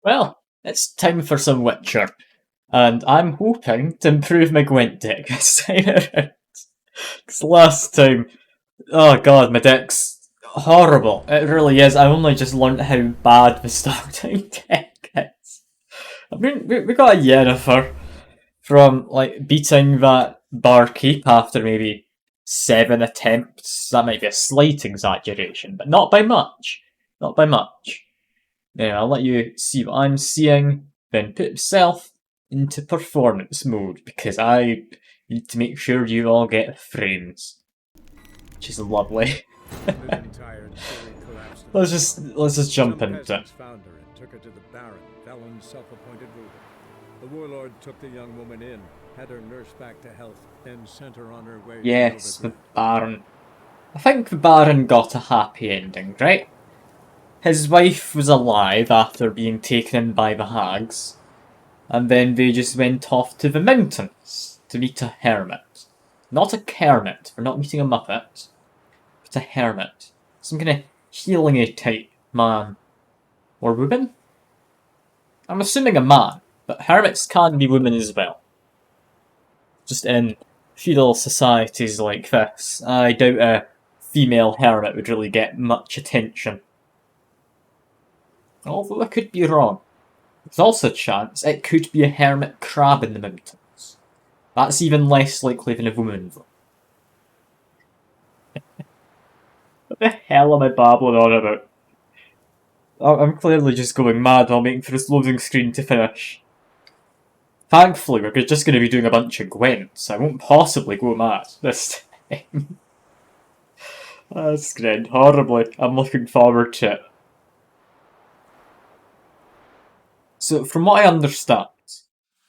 Well, it's time for some Witcher, and I'm hoping to improve my gwent deck this time around. Because last time, oh god, my deck's horrible. It really is. I only just learnt how bad the starting deck is. I mean, we got a Yennefer from like beating that barkeep after maybe 7 attempts. That might be a slight exaggeration, but not by much. Not by much. Now, I'll let you see what I'm seeing, then put himself into performance mode, because I need to make sure you all get frames. Which is lovely. let's just jump into it. Took her to the Baron, Felon's self-appointed ruler. The warlord took the young woman in, had her nursed back to health, then sent her on her way. Yes, the Baron. I think the Baron got a happy ending, right? His wife was alive after being taken in by the hags, and then they just went off to the mountains to meet a hermit. Not a kermit, we're not meeting a muppet, but a hermit. Some kind of healing-y type man. Or woman? I'm assuming a man, but hermits can be women as well. Just in feudal societies like this, I doubt a female hermit would really get much attention. Although I could be wrong. There's also a chance it could be a hermit crab in the mountains. That's even less likely than a woman, though. What the hell am I babbling on about? I'm clearly just going mad while waiting for this loading screen to finish. Thankfully, we're just going to be doing a bunch of gwents. I won't possibly go mad this time. That's going to end horribly. I'm looking forward to it. So, from what I understand,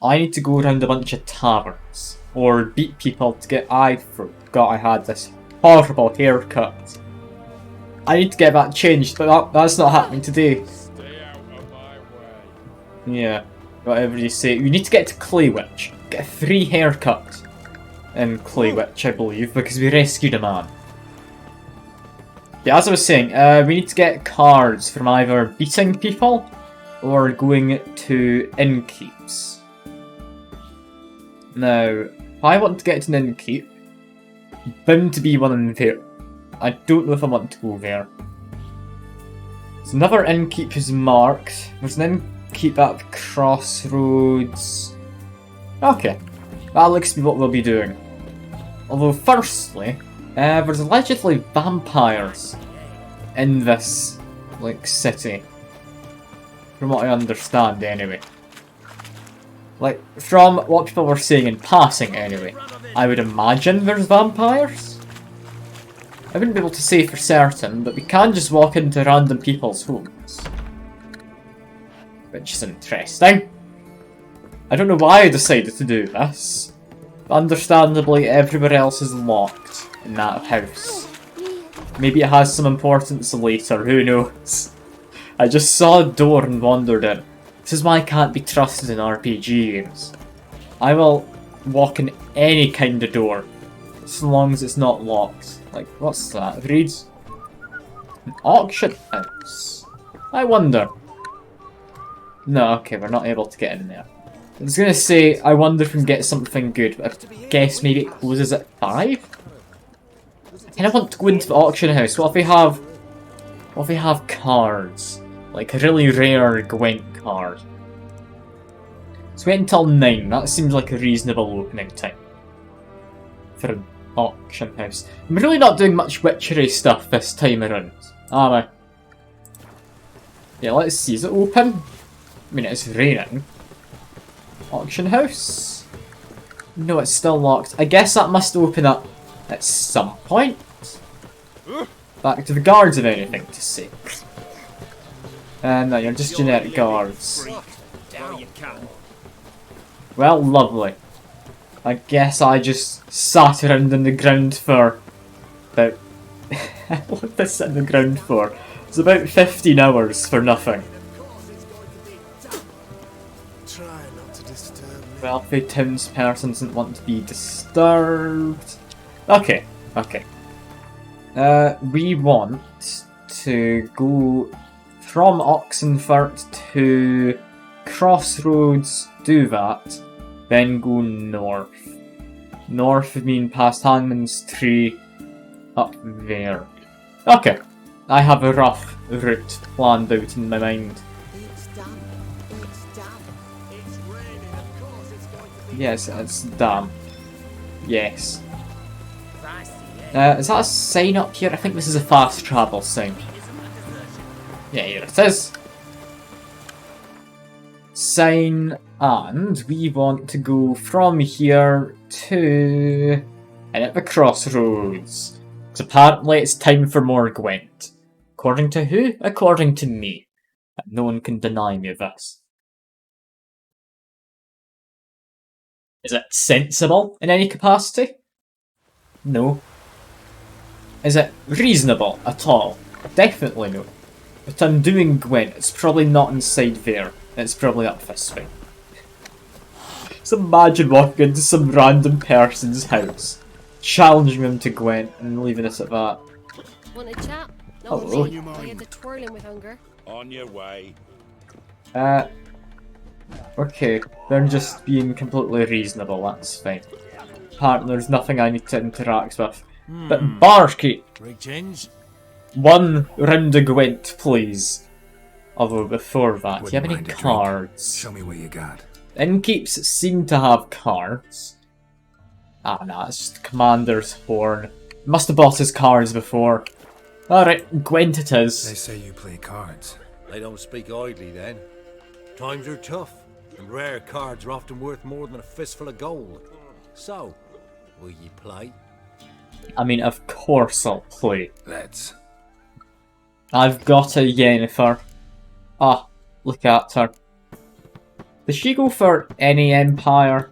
I need to go around a bunch of taverns, or beat people to get eyebrow. God, I had this horrible haircut. I need to get that changed, but that's not happening today. Stay out of my way. Yeah, whatever you say. You need to get to Clay Witch. Get a free haircut in Clay Witch, I believe, because we rescued a man. Yeah, as I was saying, we need to get cards from either beating people or going to innkeeps. Now, if I want to get to an innkeep, bound to be one in there. I don't know if I want to go there. There's another innkeep who's marked. There's an innkeep at the crossroads. Okay, that looks to be what we'll be doing. Although, firstly, there's allegedly vampires in this, like, city. From what I understand, anyway. Like, from what people were saying in passing, anyway. I would imagine there's vampires? I wouldn't be able to say for certain, but we can just walk into random people's homes. Which is interesting. I don't know why I decided to do this. But understandably, everywhere else is locked in that house. Maybe it has some importance later, who knows? I just saw a door and wandered in. This is why I can't be trusted in RPG games. I will walk in any kind of door, as long as it's not locked. Like, what's that? It reads an auction house. I wonder. No, okay, we're not able to get in there. I was gonna say, I wonder if we can get something good, but I guess maybe it closes at 5? I kinda want to go into the auction house. What if we have cards? Like a really rare Gwent card. Let's wait until 9, that seems like a reasonable opening time. For an auction house. I'm really not doing much witchery stuff this time around, am I? Yeah, let's see, is it open? I mean, it's raining. Auction house? No, it's still locked. I guess that must open up at some point. Back to the guards, if anything to say. No, you're just generic guards. Well, lovely. I guess I just sat around on the ground for about... what did I sit on the ground for? It's about 15 hours for nothing. Wealthy townsperson doesn't want to be disturbed. Okay, okay. We want to go from Oxenfurt to Crossroads, do that, then go north. North would mean past Hangman's Tree, up there. Okay, I have a rough route planned out in my mind. It's damp. It's damp. It's raining. Of course it's going to be. Yes, it's damp. Yes. I see it. Is that a sign up here? I think this is a fast travel sign. Yeah, here it is. Sign, and we want to go from here to... and at the crossroads. Because apparently it's time for more Gwent. According to who? According to me. And no one can deny me this. Is it sensible in any capacity? No. Is it reasonable at all? Definitely no. But I'm doing Gwent, it's probably not inside there. It's probably up this way. Just imagine walking into some random person's house, challenging them to Gwent and leaving us at that. Want a chat? Oh, Not oh. me. I get to twirling with hunger. On your way. Okay, they're just being completely reasonable, that's fine. Apparently there's nothing I need to interact with. But Barkeep, Big change. one round of Gwent, please. Although before that, do you have Wouldn't any mind a drink. cards? Show me what you got. Innkeeps seem to have cards. Ah, nah, it's just Commander's Horn. Must have bought his cards before. Alright, Gwent it They is. say you play cards. They don't speak idly then. Times are tough, and rare cards are often worth more than a fistful of gold. So, will ye play? I mean, of course I'll play. Let's. I've got a Yennefer. Ah, look at her. Does she go for any empire?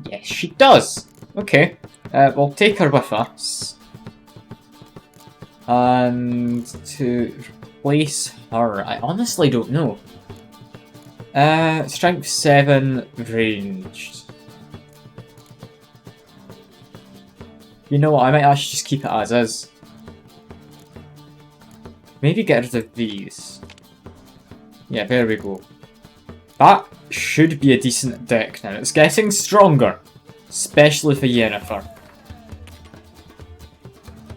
Yes, she does. Okay, we'll take her with us. And to replace her, I honestly don't know. Strength 7, ranged. You know what, I might actually just keep it as is. Maybe get rid of these. Yeah, there we go. That should be a decent deck now. It's getting stronger. Especially for Yennefer.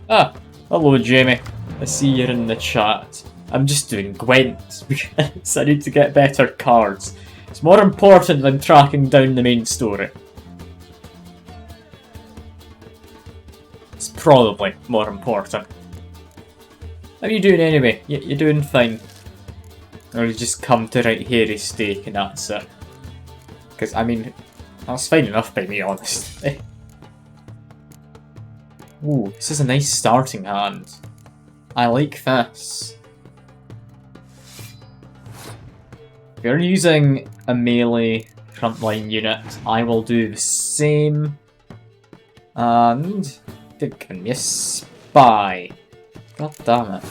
Ah, hello Jamie. I see you're in the chat. I'm just doing Gwent because I need to get better cards. It's more important than tracking down the main story. It's probably more important. How are you doing anyway? You doing fine? Or you just come to right hairy steak and that's it? Because, I mean, that's fine enough by me, honestly. Ooh, this is a nice starting hand. I like this. If you're using a melee frontline unit, I will do the same. And they've given me a spy. God damn it.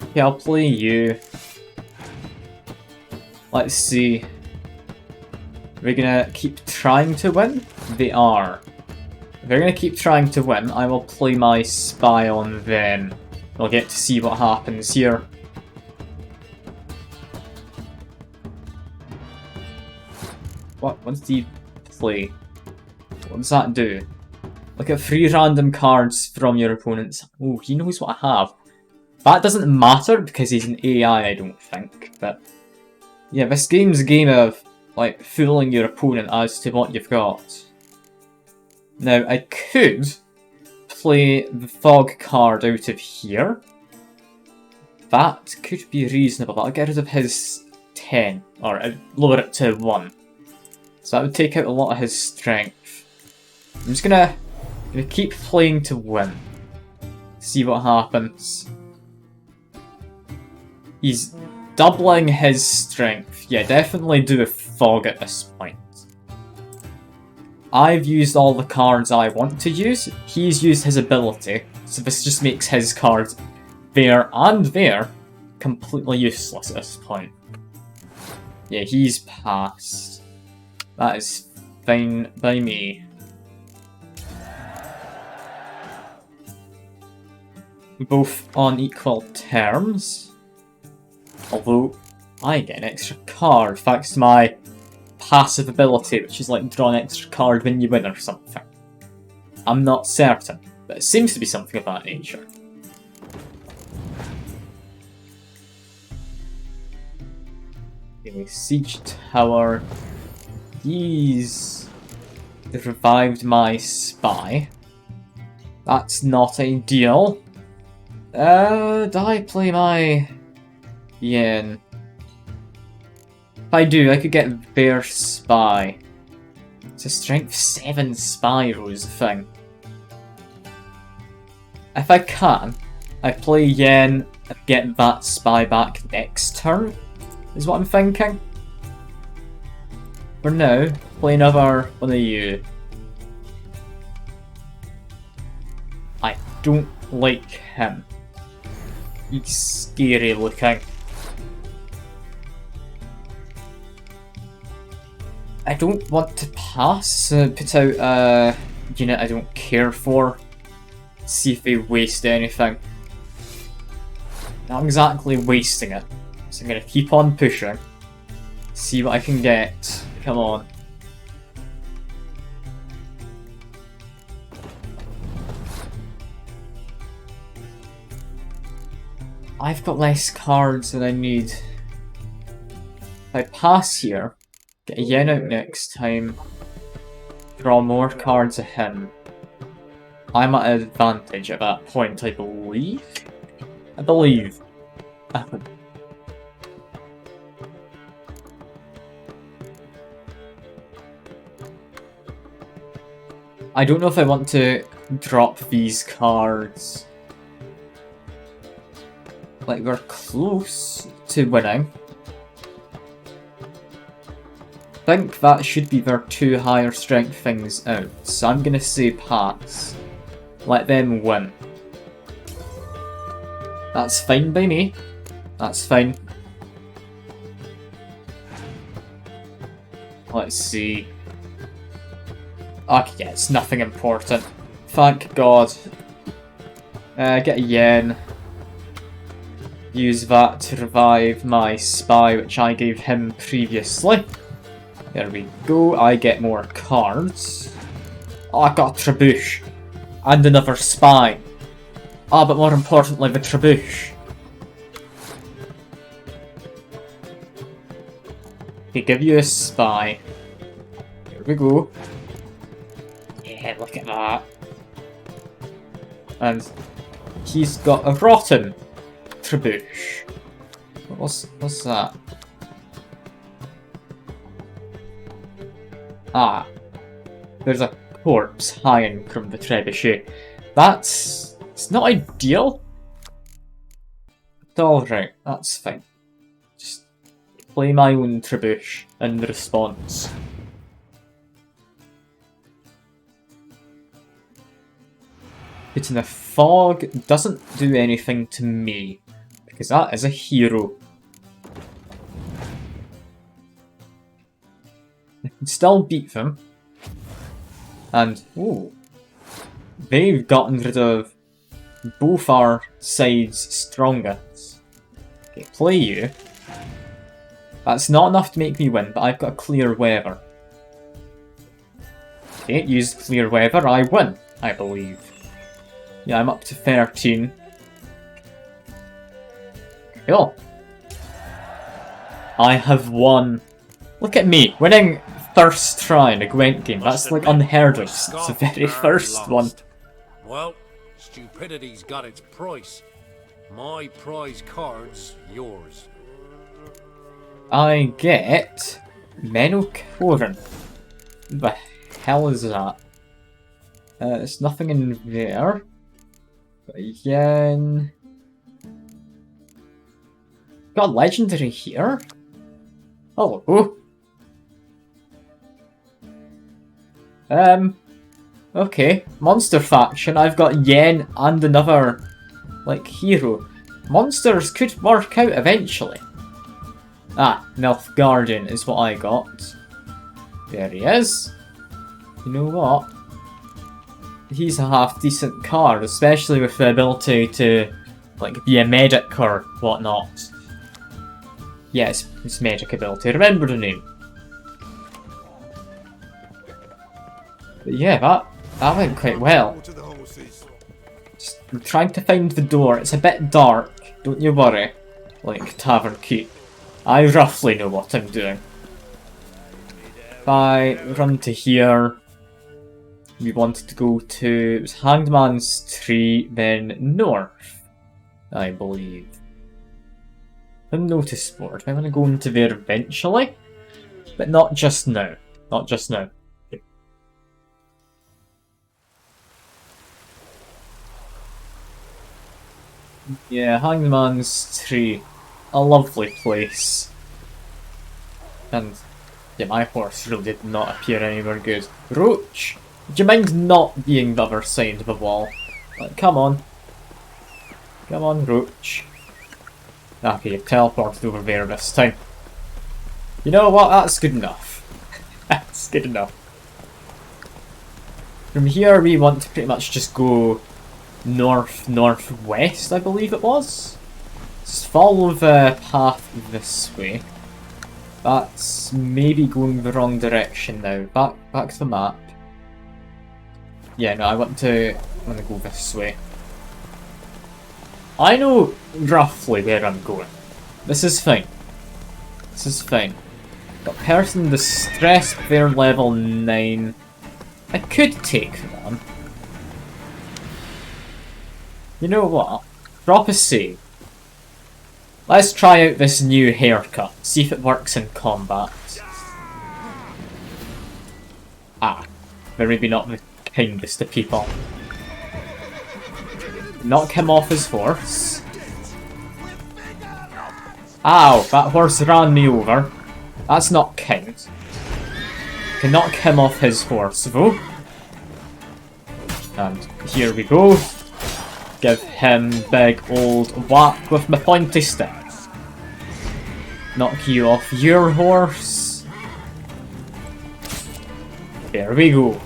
Okay, I'll play you. Let's see. Are we gonna keep trying to win? They are. If they're gonna keep trying to win, I will play my spy on them. We'll get to see what happens here. What does he play? What does that do? Look at 3 random cards from your opponent's. Oh, he knows what I have. That doesn't matter because he's an AI, I don't think. But yeah, this game's a game of like fooling your opponent as to what you've got. Now I could play the fog card out of here. That could be reasonable. I'll get rid of his 10 or lower it to 1. So that would take out a lot of his strength. I'm just gonna keep playing to win. See what happens. He's doubling his strength. Yeah, definitely do a fog at this point. I've used all the cards I want to use. He's used his ability. So this just makes his cards there and there completely useless at this point. Yeah, he's passed. That is fine by me. both on equal terms. Although, I get an extra card thanks to my passive ability, which is like draw an extra card when you win or something. I'm not certain, but it seems to be something of that nature. Anyway, Siege Tower. These... They've revived my spy. That's not ideal. Do I play my... yen? If I do, I could get their spy. It's a strength 7 spy rose thing. If I can, I play yen and get that spy back next turn, is what I'm thinking. For now, play another one of you. I don't like him. He's scary looking. I don't want to pass, put out a unit I don't care for. See if they waste anything. Not exactly wasting it. So I'm gonna keep on pushing. See what I can get. Come on. I've got less cards than I need. If I pass here, get a yen out next time, draw more cards at him. I'm at an advantage at that point, I believe? I believe. I don't know if I want to drop these cards. Like, we're close to winning. I think that should be their 2 higher strength things out, so I'm gonna say pass. Let them win. That's fine by me. That's fine. Let's see. Okay, yeah, it's nothing important. Thank God. Get a yen. Use that to revive my spy, which I gave him previously. There we go, I get more cards. Oh, I got a trebuch. And another spy. Ah, but more importantly, the trebuch. Okay, give you a spy. Here we go. Yeah, look at that. And he's got a rotten trebuch. What's that? Ah, there's a corpse hanging from the trebuchet. It's not ideal. But alright, that's fine. Just play my own trebuch in response. Putting a fog doesn't do anything to me, because that is a hero. I can still beat them. And, ooh, they've gotten rid of both our sides' strongest. Okay, play you. That's not enough to make me win, but I've got a clear weather. Okay, use clear weather, I win, I believe. Yeah, I'm up to 13. Cool. I have won. Look at me, winning first try in a Gwent game. That's like unheard of. It's the very first one. Well, stupidity's got its price. My prize card's yours. I get Menocoran. The hell is that? There's nothing in there. But again... Got a legendary here? Hello. Okay. Monster faction, I've got yen and another, like, hero. Monsters could work out eventually. Ah, Nilfgaardian is what I got. There he is. You know what? he's a half-decent card, especially with the ability to, like, be a medic or whatnot. Yes, his magic ability. Remember the name. But yeah, that went quite well. To the horses. Just, I'm trying to find the door. It's a bit dark, don't you worry. Like Tavern Keep. I roughly know what I'm doing. If I run to here, we wanted to go to, it was Hangman's Tree, then north, I believe. The notice board. I want to go into there eventually, but not just now. Not just now. Yeah, Hangman's Tree. A lovely place. And yeah, my horse really did not appear anywhere good. Roach! Would you mind not being the other side of the wall? Like, come on. Come on, Roach. Okay, you've teleported over there this time. You know what? That's good enough. That's good enough. From here, we want to pretty much just go northwest, I believe it was. Just follow the path this way. That's maybe going the wrong direction now. Back to the map. Yeah, no, I want to go this way. I know roughly where I'm going. This is fine. This is fine. Got person distressed, they're level 9. I could take them. You know what? Drop a save. Let's try out this new haircut. See if it works in combat. Ah, they're maybe not the kindest of people. Knock him off his horse. Ow, that horse ran me over. That's not kind. Can knock him off his horse though. And here we go. Give him big old whack with my pointy stick. Knock you off your horse. There we go.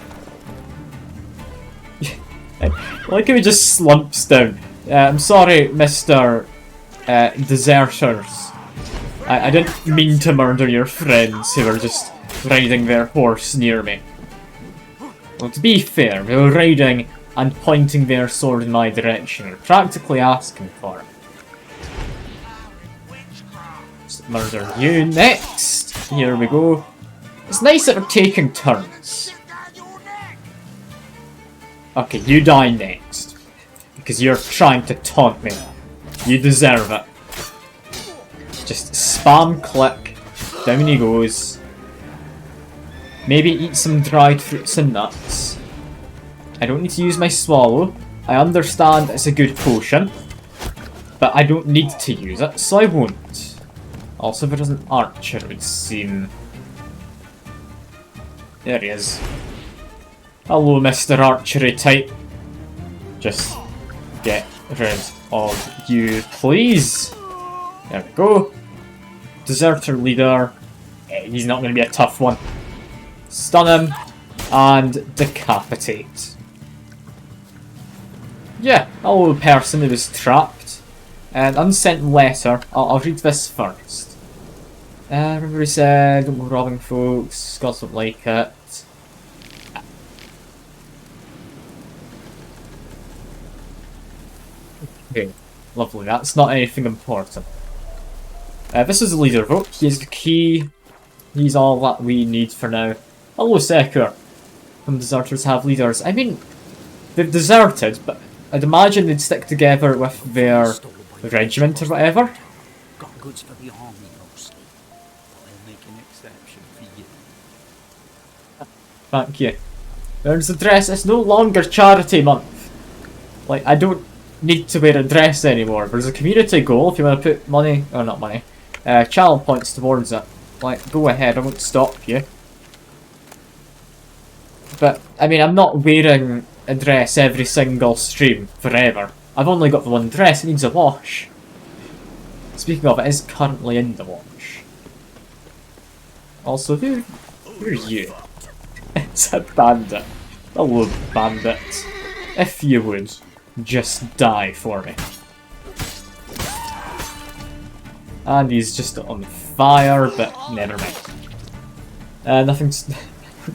Like how he just slumps down. I'm sorry, Mr. Deserters. I didn't mean to murder your friends who were just riding their horse near me. Well, to be fair, they were riding and pointing their sword in my direction, or practically asking for it. Just murder you next. Here we go. It's nice that we're taking turns. Okay, you die next. Because you're trying to taunt me. You deserve it. Just spam click. Down he goes. Maybe eat some dried fruits and nuts. I don't need to use my swallow. I understand it's a good potion. But I don't need to use it, so I won't. Also, there is an archer, it would seem. There he is. Hello, Mr. Archery type. Just get rid of you, please. There we go. Deserter leader. He's not going to be a tough one. Stun him and decapitate. Yeah, hello, person who was trapped. An unsent letter. I'll read this first. Remember he said, don't go robbing folks, Scots don't like it. Okay, lovely, that's not anything important. This is the leader vote, he is the key. He's all that we need for now. Hello, Sekur. Some deserters have leaders. I mean, they've deserted, but I'd imagine they'd stick together with their regiment or whatever. Got goods for the army mostly. I'll make an exception for you. Thank you. There's a dress. It's no longer charity month. Like, I don't need to wear a dress anymore. There's a community goal if you want to put money, or not money, channel points towards it. Like, go ahead, I won't stop you. But, I mean, I'm not wearing a dress every single stream forever. I've only got the one dress, it needs a wash. Speaking of, it is currently in the wash. Also, who are you? It's a bandit. Hello, bandit. if you would, just die for me. And he's just on fire, but never mind. Nothing's...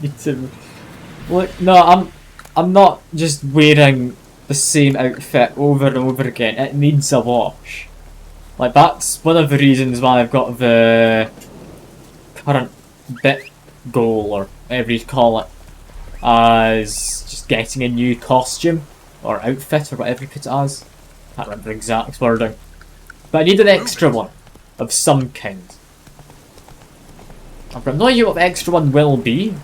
need to... Look, no, I'm not just wearing the same outfit over and over again. It needs a wash. Like, that's one of the reasons why I've got the current bit goal, or whatever you call it, as just getting a new costume, or outfit, or whatever you put it as. Can't remember the exact wording. But I need an extra one, of some kind. I've got no idea what the extra one will be.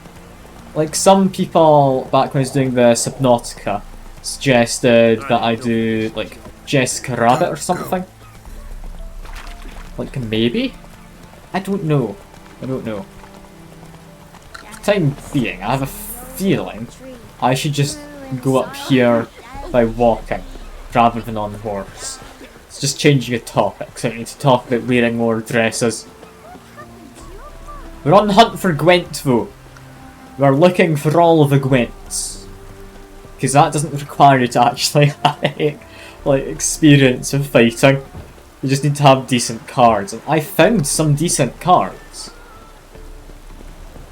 Like, some people, back when I was doing the Subnautica, suggested that I do, like, Jessica Rabbit or something. Like, maybe? I don't know. I don't know. For the time being, I have a feeling I should just go up here by walking, rather than on the horse. It's just changing a topic, so I need to talk about wearing more dresses. We're on the hunt for gwent, though. We're looking for all of the gwents. Because that doesn't require you to actually have, like, experience of fighting. You just need to have decent cards. And I found some decent cards.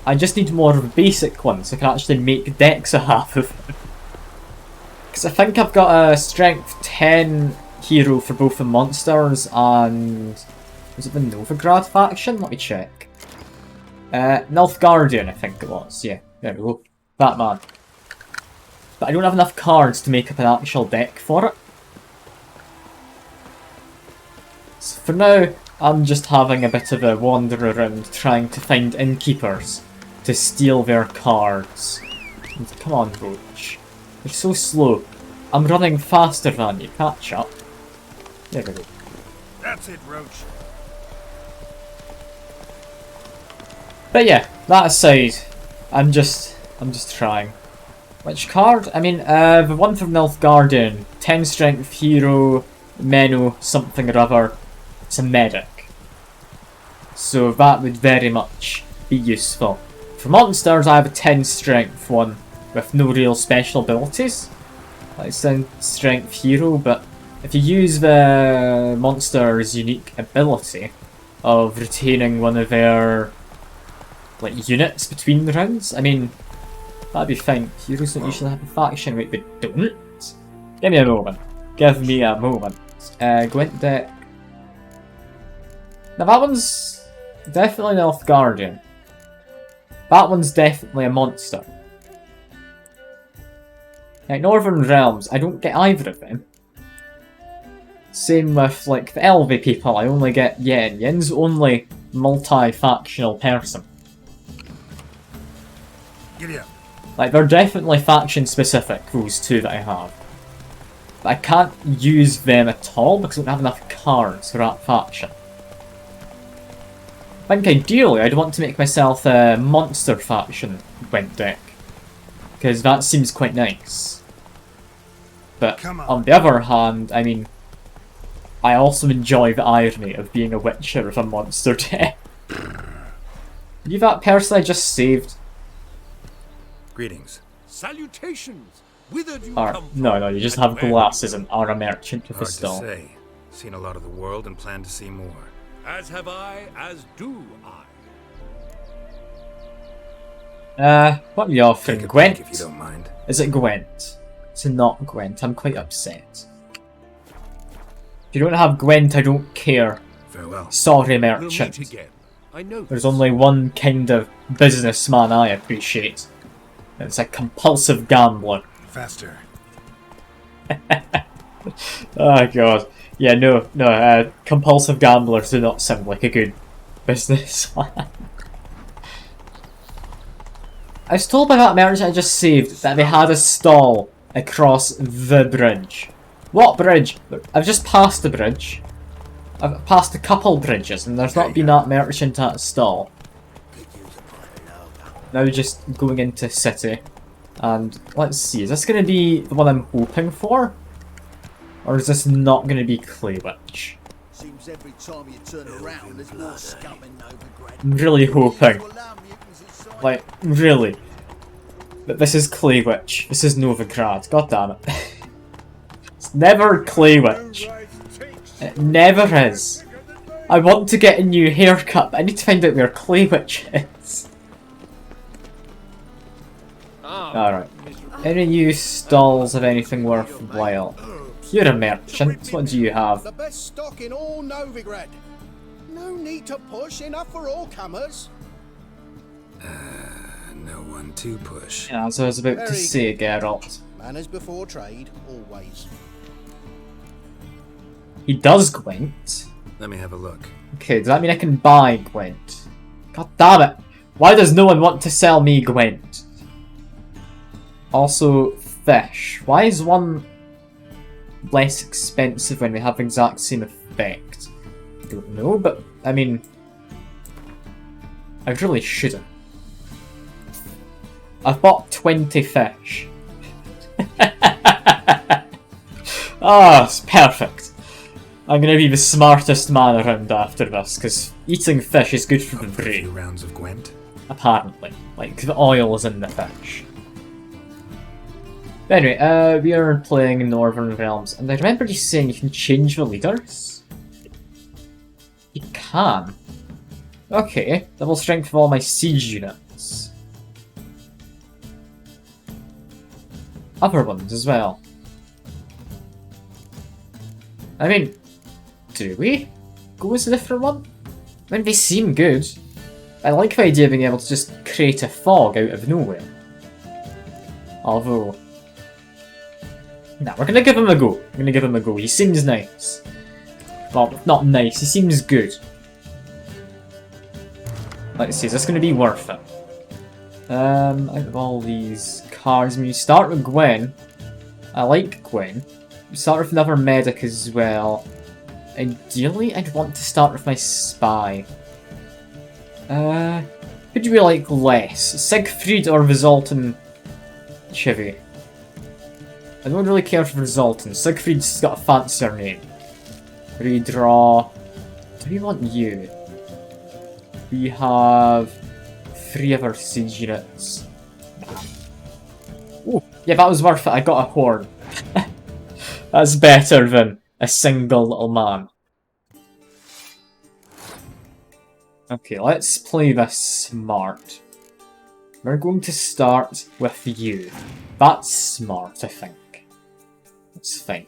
I just need more of the basic ones so I can actually make decks of half of them. Because I think I've got a strength 10 hero for both the monsters and... was it the Novigrad faction? Let me check. Nilfgaardian, I think it was. Yeah, there we go. That man. But I don't have enough cards to make up an actual deck for it. So for now, I'm just having a bit of a wander around trying to find innkeepers to steal their cards. And come on, Roach. You're so slow. I'm running faster than you. Catch up. There we go. That's it, Roach. But yeah, that aside, I'm just trying. Which card? I mean, the one from Nilfgaardian, 10 strength hero, Menno, something or other. It's a medic. So that would very much be useful. For monsters, I have a 10 strength one with no real special abilities. Like 10 strength hero, but if you use the monster's unique ability of retaining one of their like units between the rounds, I mean, that'd be fine. Heroes don't usually have a faction rate, but don't. Give me a moment. Give me a moment. Gwent deck. Now that one's definitely an Nilfgaardian. That one's definitely a monster. Like Northern Realms, I don't get either of them. Same with like the Elvi people, I only get Yen. Yen's only multi-factional person. Giddy up. Like, they're definitely faction specific, those two that I have. But I can't use them at all because I don't have enough cards for that faction. I think ideally I'd want to make myself a monster faction Gwent deck. Because that seems quite nice. But on the other hand, I mean, I also enjoy the irony of being a Witcher with a monster deck. You that person I just saved? Greetings. Salutations! Whither do you Or, come from? no, you just have glasses and are a merchant with a Hard to stall. say. Seen a lot of the world and plan to see more. As have I, as do I. What are you offering? Take a Gwent? peek if you don't mind. Is it Gwent? It's not Gwent. I'm quite upset. If you don't have Gwent, I don't care. Farewell. Sorry, We'll merchant. meet again. I know There's this. only one kind of businessman I appreciate. It's a compulsive gambler. Faster. Oh god. Yeah, no, compulsive gamblers do not sound like a good businessman. I was told by that merchant I just saved that they had a stall across the bridge. What bridge? I've just passed the bridge. I've passed a couple bridges and there's not been that merchant at a stall. Now just going into city. And let's see, is this going to be the one I'm hoping for? Or is this not going to be Clay Witch? Seems every time you turn around, there's more scum in Novigrad. I'm really hoping. Like, really. But this is Clay Witch. This is Novigrad. God damn it. It's never Clay Witch. It never is. I want to get a new haircut, but I need to find out where Clay Witch is. Alright. Any new stalls of anything worthwhile? You're a merchant. What do you have? The best stock in all Novigrad. No need to push, enough for all comers. No one to push. Yeah, as I was about to Very say, Geralt. Manners before trade, always. He does Gwent. Let me have a look. Okay, does that mean I can buy Gwent? God damn it! Why does no one want to sell me Gwent? Also, fish. Why is one less expensive when they have the exact same effect? I don't know, but I mean, I really shouldn't. I've bought 20 fish. Ah, it's perfect. I'm gonna be the smartest man around after this, because eating fish is good for the A few brain, rounds of Gwent. apparently. Like, the oil is in the fish. But anyway, we are playing Northern Realms, and I remember you saying you can change the leaders? You can. Okay, double strength of all my siege units. Other ones as well. I mean, do we go as a different one? I mean, they seem good. I like the idea of being able to just create a fog out of nowhere. Although... nah, we're gonna give him a go. We're gonna give him a go. He seems nice. Well, not nice, he seems good. Let's see, is this gonna be worth it? Out of all these cards, when you start with Gwen, I like Gwen. You start with another medic as well. Ideally, I'd want to start with my spy. Who do we like less? Siegfried or the Zoltan Chivy? I don't really care for Zoltan. Siegfried's got a fancier name. Redraw. Do we want you? We have 3 other siege units. Ooh, yeah, that was worth it. I got a horn. That's better than a single little man. Okay, let's play this smart. We're going to start with you. That's smart, I think. That's fine.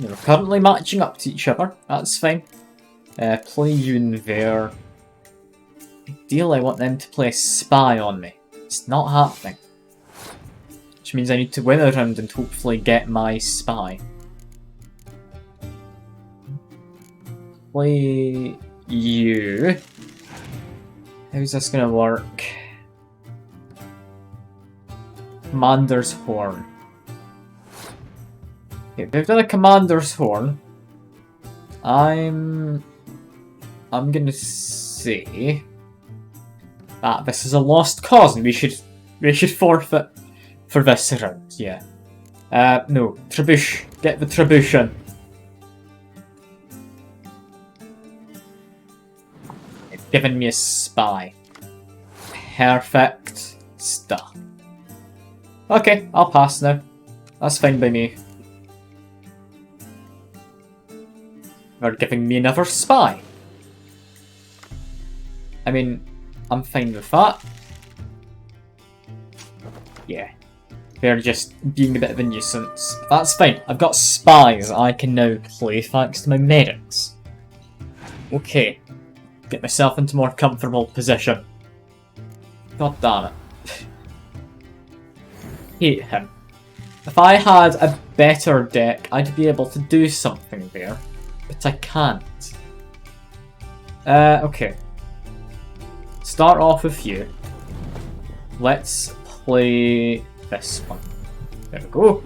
We're currently matching up to each other. That's fine. Play you in there. Ideally, I want them to play a spy on me. It's not happening. Which means I need to win a round and hopefully get my spy. Play you. How's this gonna work? Commander's Horn. Okay, we've done a Commander's Horn. I'm gonna say that this is a lost cause and we should forfeit for this round, yeah. No, Trebuch. Get the Trebuchet. It's given me a spy. Perfect stuff. Okay, I'll pass now. That's fine by me. They're giving me another spy. I mean, I'm fine with that. Yeah. They're just being a bit of a nuisance. That's fine. I've got spies I can now play thanks to my medics. Okay. Get myself into a more comfortable position. God damn it. Hate him. If I had a better deck, I'd be able to do something there. But I can't. Okay. Start off with you. Let's play this one. There we go.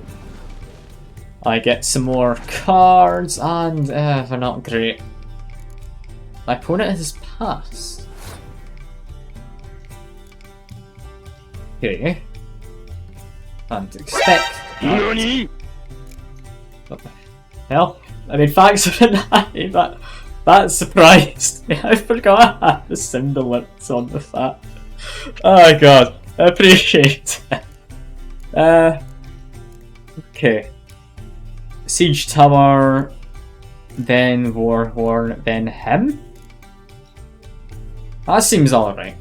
I get some more cards, and they're not great. My opponent has passed. Okay. And expect. NANI?! What the hell? I mean, thanks for denying that. That surprised me. I forgot I had the symbol on the that. Oh god. I appreciate it. Okay. Siege Tower, then Warhorn, then him? That seems alright.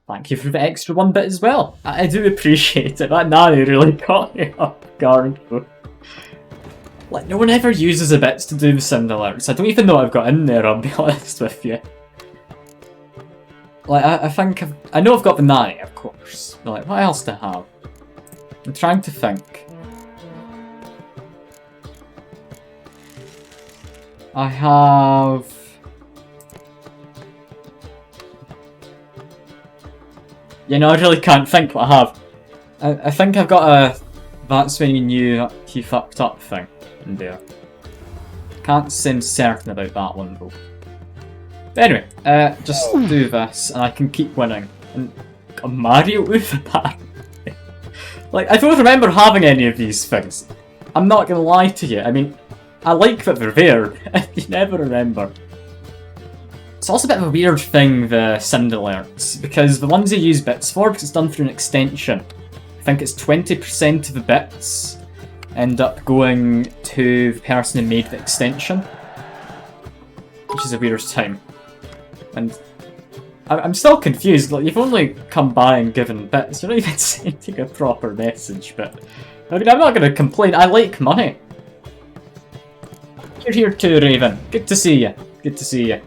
Thank you for the extra 1 bit as well. I do appreciate it. That nanny really caught me off guard. Like, no one ever uses the bits to do the sound alerts. I don't even know what I've got in there, I'll be honest with you. Like, I think I know I've got the nanny, of course. But like, what else do I have? I'm trying to think. I have... You know, I really can't think what I have. I think I've got a That's When You Knew He Fucked Up thing in there. Can't seem certain about that one though. But anyway, just do this and I can keep winning. And a Mario with that. Like, I don't remember having any of these things. I'm not gonna lie to you. I mean, I like that they're there. You never remember. It's also a bit of a weird thing, the sound alerts, because the ones you use bits for, because it's done through an extension, I think it's 20% of the bits end up going to the person who made the extension, which is a weird time. And I'm still confused, like, you've only come by and given bits, you're not even sending a proper message, but I mean, I'm not going to complain, I like money. You're here too, Raven. Good to see you. Good to see you.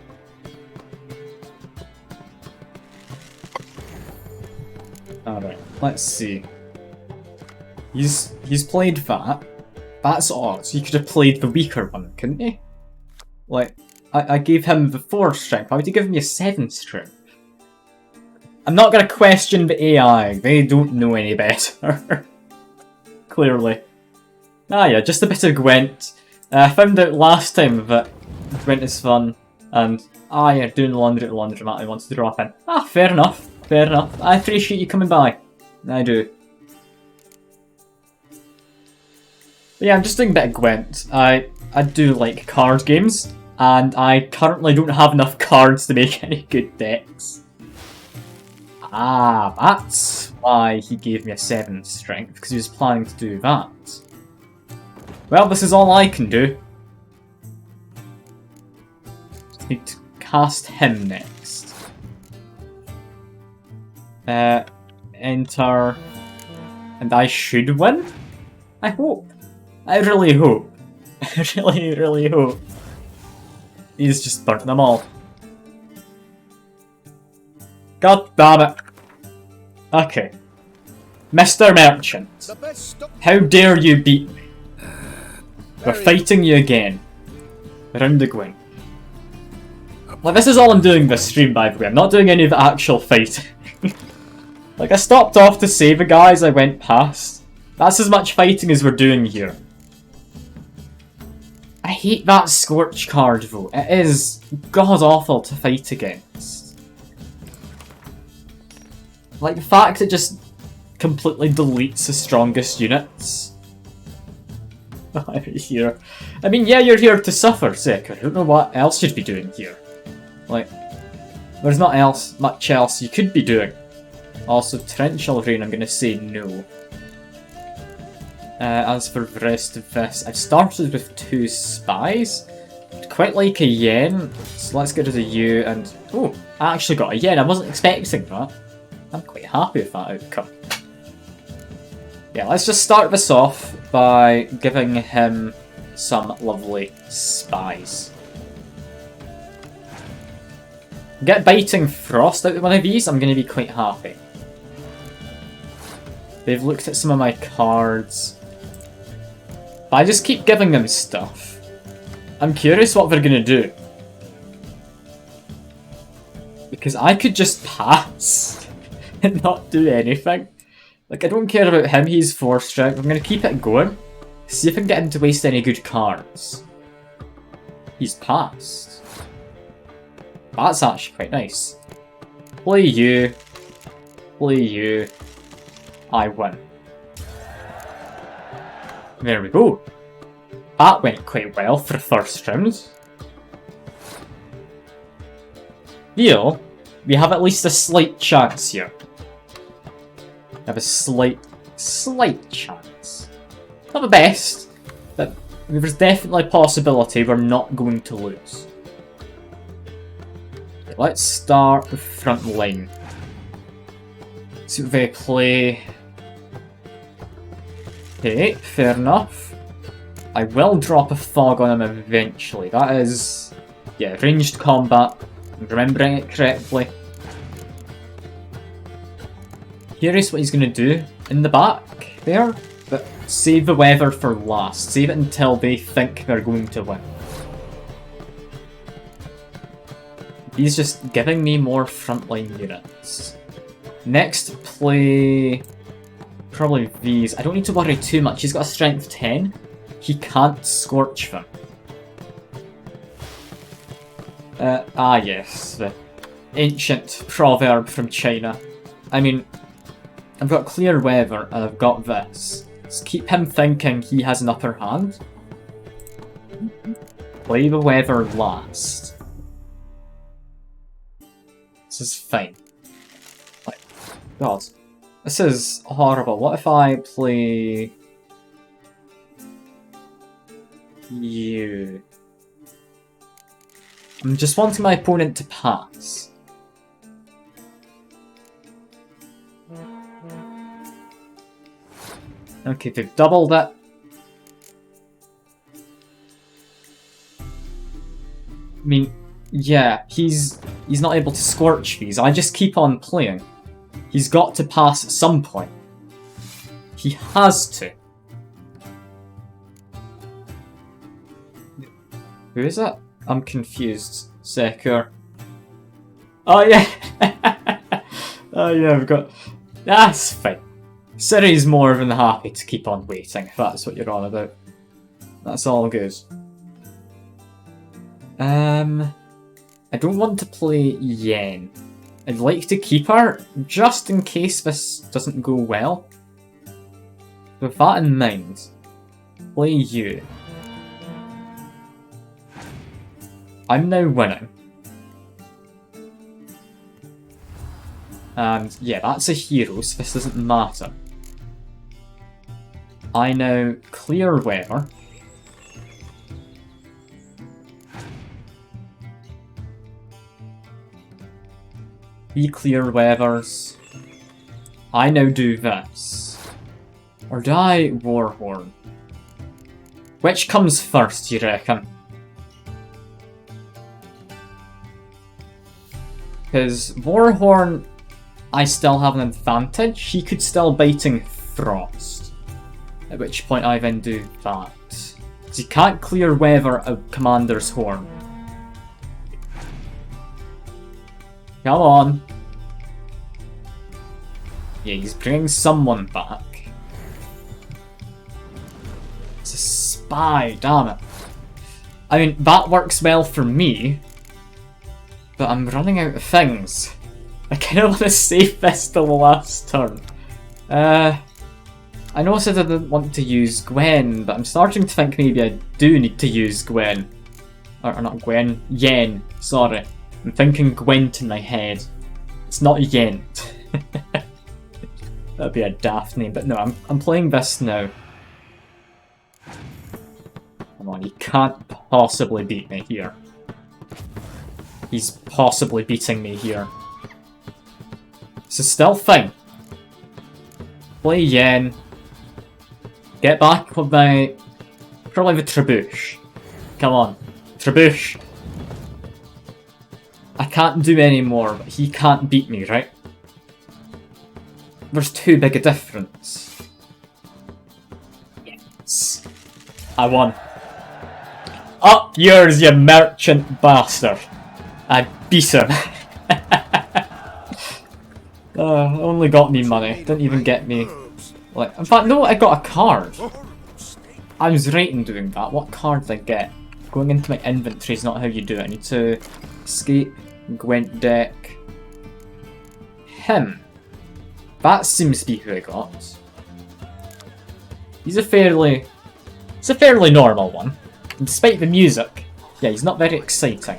Alright, let's see. He's played that. That's odd. So you could have played the weaker one, couldn't you? Like, I gave him the 4 strength. Why would you give me a 7 strength? I'm not gonna question the AI. They don't know any better. Clearly. Ah yeah, just a bit of Gwent. I found out last time that Gwent is fun, and yeah, doing laundry at the laundromat I wanted to drop in. Ah, fair enough. Fair enough. I appreciate you coming by. I do. But yeah, I'm just doing a bit of Gwent. I do like card games, and I currently don't have enough cards to make any good decks. Ah, that's why he gave me a 7 strength, because he was planning to do that. Well, this is all I can do. Just need to cast him next. Enter, and I should win? I hope. I really hope. I really hope. He's just burnt them all. God damn it. Okay. Mr. Merchant, The best stock. how dare you beat me? We're fighting you again. Round the gwent. Like, this is all I'm doing this stream, by the way. I'm not doing any of the actual fighting. Like, I stopped off to save a guy as I went past. That's as much fighting as we're doing here. I hate that Scorch card, though. It is god-awful to fight against. Like, the fact it just completely deletes the strongest units. I'm here. I mean, yeah, you're here to suffer, Sek. I don't know what else you'd be doing here. Like, there's not much else you could be doing. Also, Torrential Rain, I'm gonna say no. As for the rest of this, I've started with 2 spies. I'd quite like a yen, so let's get rid of you and... Oh, I actually got a yen, I wasn't expecting that. I'm quite happy with that outcome. Yeah, let's just start this off by giving him some lovely spies. Get Biting Frost out of one of these, I'm going to be quite happy. They've looked at some of my cards. But I just keep giving them stuff. I'm curious what they're going to do. Because I could just pass and not do anything. Like, I don't care about him, he's 4 strength. I'm going to keep it going. See if I can get him to waste any good cards. He's passed. That's actually quite nice. Play you. Play you. I win. There we go. That went quite well for the first round. Feel we have at least a slight chance here. have a slight chance. Not the best, but there's definitely a possibility we're not going to lose. Let's start the front line. See what they play. Okay, fair enough. I will drop a fog on him eventually. That is, yeah, ranged combat. I'm remembering it correctly. Curious what he's going to do in the back there, but save the weather for last. Save it until they think they're going to win. He's just giving me more frontline units. Next, play probably these. I don't need to worry too much. He's got a strength 10. He can't scorch them. Yes, the ancient proverb from China. I mean, I've got clear weather and I've got this. Let's keep him thinking he has an upper hand. Play the weather last. This is fine. Like, God. This is horrible. What if I play you? I'm just wanting my opponent to pass. Okay, they've doubled it. I mean, yeah, he's not able to scorch these. I just keep on playing. He's got to pass at some point. He has to. Who is that? I'm confused. Sekur. Oh yeah! Oh yeah, we've got... That's fine. Ciri's more than happy to keep on waiting, if that's what you're on about. That's all good. I don't want to play Yen. I'd like to keep her, just in case this doesn't go well. With that in mind, play you. I'm now winning. And yeah, that's a hero, so this doesn't matter. I now clear weather. He clear weathers. I now do this. Or do I Warhorn? Which comes first, you reckon? Because Warhorn, I still have an advantage. He could still biting Frost. At which point I then do that. Because you can't clear weather a Commander's Horn. Come on. Yeah, he's bringing someone back. It's a spy, damn it. I mean, that works well for me. But I'm running out of things. I kind of want to save this till the last turn. I know I said I didn't want to use Gwen, but I'm starting to think maybe I do need to use Gwen. Or not Gwen, Yen, sorry. I'm thinking Gwent in my head. It's not Yent. That'd be a daft name, but no, I'm playing this now. Come on, he can't possibly beat me here. He's possibly beating me here. This is still fine. Play Yen. Get back with my... probably the Trebuch. Come on. Trebuch. I can't do any more, but he can't beat me, right? There's too big a difference. Yes. I won. Up yours, you merchant bastard. I beat him. Only got me money. Didn't even get me... like, in fact, no, I got a card. I was right in doing that. What card did I get? Going into my inventory is not how you do it. I need to escape, Gwent deck. Him. That seems to be who I got. He's a fairly normal one. And despite the music, yeah, he's not very exciting.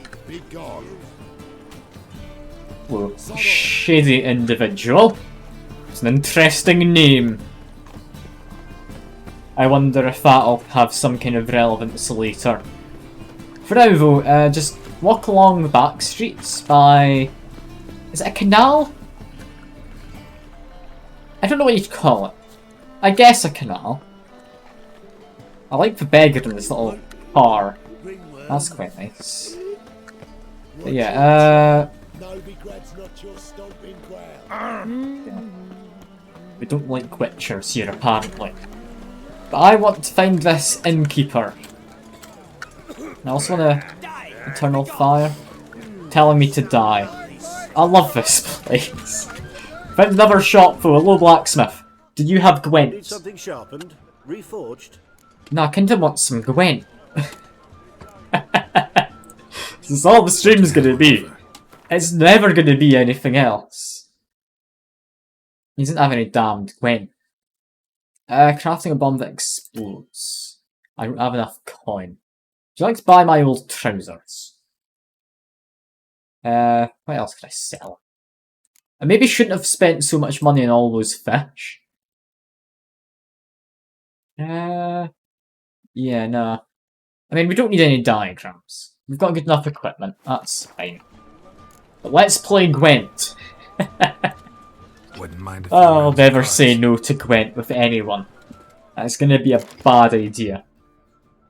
Whoa, shady individual. It's an interesting name. I wonder if that'll have some kind of relevance later. For now though, just walk along the back streets by... Is it a canal? I don't know what you'd call it. I guess a canal. I like the beggar in this little car. That's quite nice. But yeah, yeah. We don't like witchers here, apparently. But I want to find this innkeeper. I also want a eternal fire. Telling me to die. I love this place. Found another shop for a low blacksmith. Do you have gwent? Need something sharpened? Reforged? No, I kinda want some gwent. This is all the stream's gonna be. It's never gonna be anything else. He doesn't have any damned gwent. Crafting a bomb that explodes. I don't have enough coin. Would you like to buy my old trousers? What else could I sell? I maybe shouldn't have spent so much money on all those fish. Yeah, no. I mean, we don't need any diagrams. We've got good enough equipment, that's fine. But let's play Gwent. Wouldn't mind if I'll never say no to Gwent with anyone. That's gonna be a bad idea.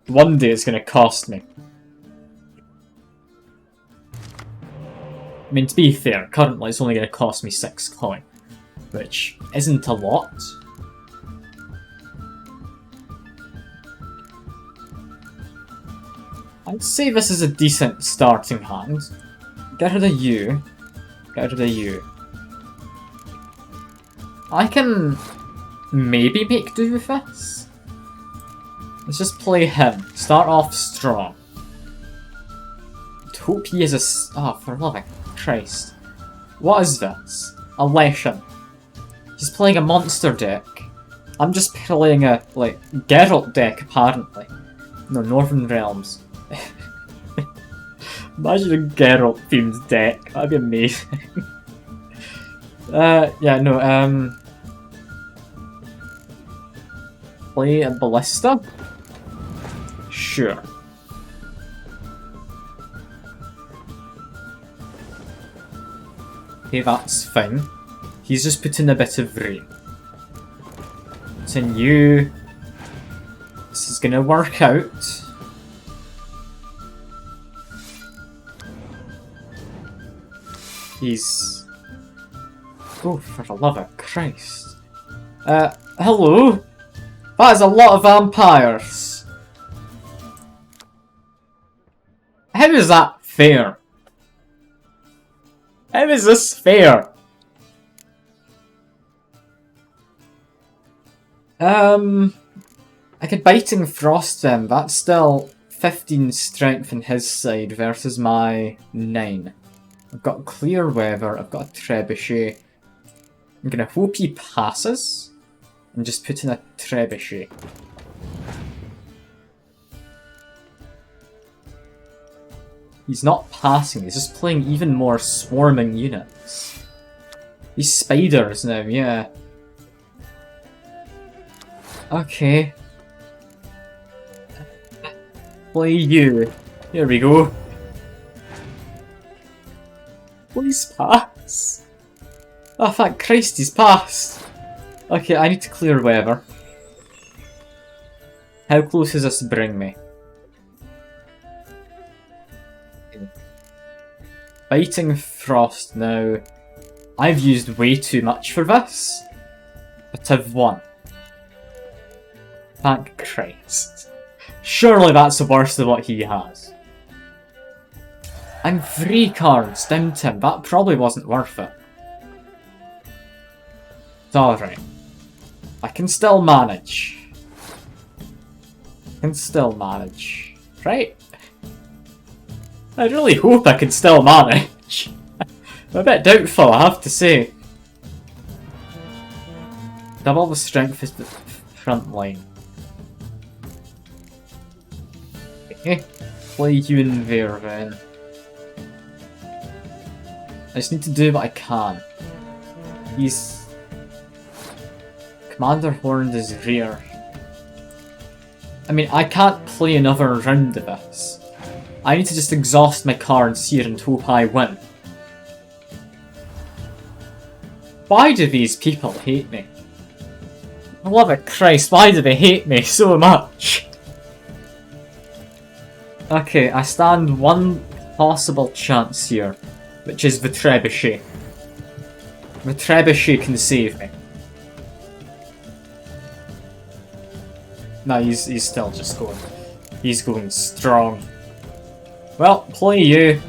One day it's gonna cost me. I mean, to be fair, currently it's only gonna cost me 6 coin, which isn't a lot. I'd say this is a decent starting hand. Get rid of you. Get rid of you. I can maybe make do with this. Let's just play him. Start off strong. Hope he is a... Oh, for loving Christ. What is this? A lesson. He's playing a monster deck. I'm just playing a, like, Geralt deck, apparently. No, Northern Realms. Imagine a Geralt themed deck. That'd be amazing. Yeah, no, play a ballista? Sure. Okay, that's fine. He's just put in a bit of rain. Put in you. This is gonna work out. He's... Oh, for the love of Christ. Hello? That is a lot of vampires. How is that fair? How is this fair? I could Biting Frost them. That's still 15 strength on his side versus my 9. I've got Clear Weather, I've got a Trebuchet. I'm gonna hope he passes and just put in a Trebuchet. He's not passing, he's just playing even more swarming units. These spiders now, yeah. Okay. Play you. Here we go. Please pass. Oh, thank Christ, he's passed. Okay, I need to clear weather. How close does this bring me? Biting Frost now. I've used way too much for this, but I've won. Thank Christ. Surely that's the worst of what he has. I'm 3 cards down to him. That probably wasn't worth it. It's alright. I can still manage. I can still manage. Right? I really hope I can still manage. I'm a bit doubtful, I have to say. Double the strength is the front line. Okay, play you in there then. I just need to do what I can. He's Commander Horned is rare. I mean, I can't play another round of this. I need to just exhaust my cards here and hope I win. Why do these people hate me? I love it, Christ, why do they hate me so much? Okay, I stand one possible chance here, which is the trebuchet. The trebuchet can save me. No, he's still just going. He's going strong. Well, play you,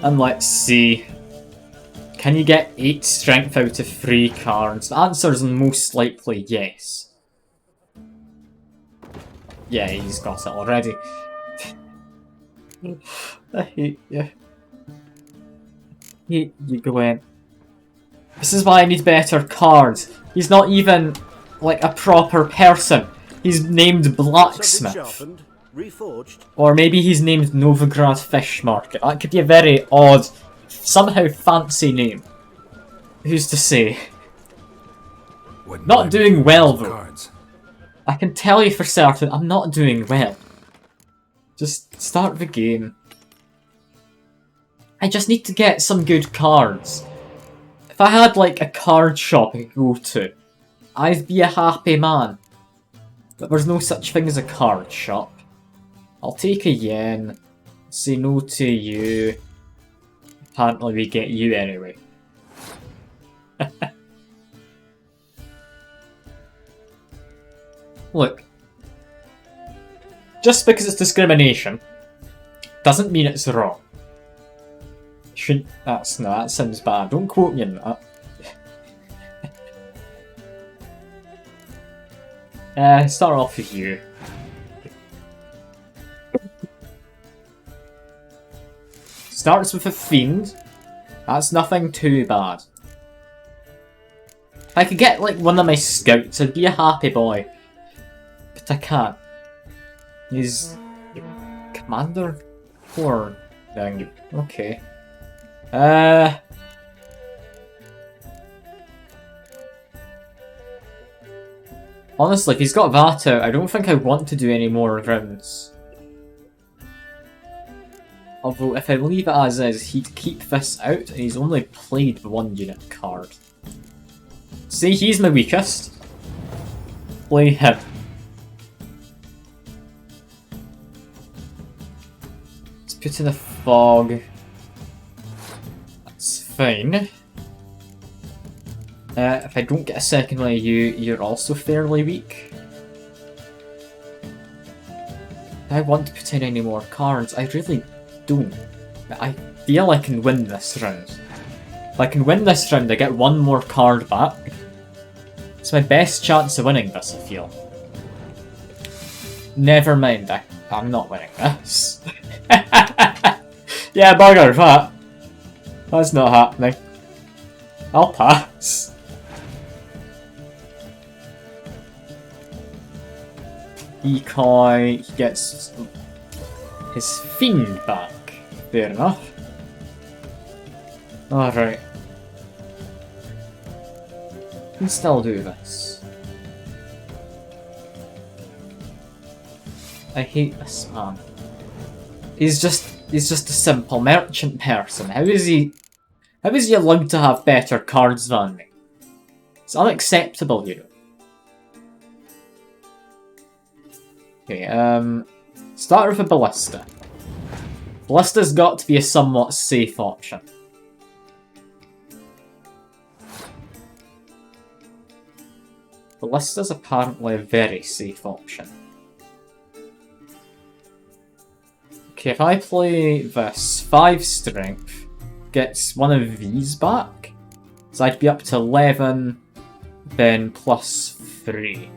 and let's see. Can you get 8 strength out of 3 cards? The answer is most likely yes. Yeah, he's got it already. I hate you. I hate you, Gwent. This is why I need better cards. He's not even, like, a proper person. He's named Blacksmith. Sharpened, reforged. Or maybe he's named Novigrad Fish Market. That could be a very odd, somehow fancy name. Who's to say? Wouldn't Not mind doing well, though. cards. I can tell you for certain I'm not doing well. Just start the game. I just need to get some good cards. If I had like a card shop I could go to, I'd be a happy man. But there's no such thing as a card shop. I'll take a yen. Say no to you. Apparently we get you anyway. Look. Just because it's discrimination doesn't mean it's wrong. Shouldn't that sounds bad. Don't quote me on that. Start off with you. Starts with a fiend. That's nothing too bad. If I could get like one of my scouts, I'd be a happy boy. But I can't. He's Commander Horn thing. Okay. Honestly, if he's got that out, I don't think I want to do any more rounds. Although, if I leave it as is, he'd keep this out, and he's only played the 1 unit card. See, he's my weakest. Play him. Let's put in a fog. That's fine. If I don't get a second one of you, you're also fairly weak. Do I want to put in any more cards? I really don't. I feel I can win this round. If I can win this round, I get one more card back. It's my best chance of winning this, I feel. Never mind, I'm not winning this. Yeah, bugger that. That's not happening. I'll pass. Decoy, he gets his fiend back. Fair enough. Alright. Can still do this. I hate this man. He's just a simple merchant person. How is he allowed to have better cards than me? It's unacceptable, you know. Okay, start with a ballista. Ballista's got to be a somewhat safe option. Ballista's apparently a very safe option. Okay, if I play this, 5 strength gets one of these back. So I'd be up to 11, then plus 3.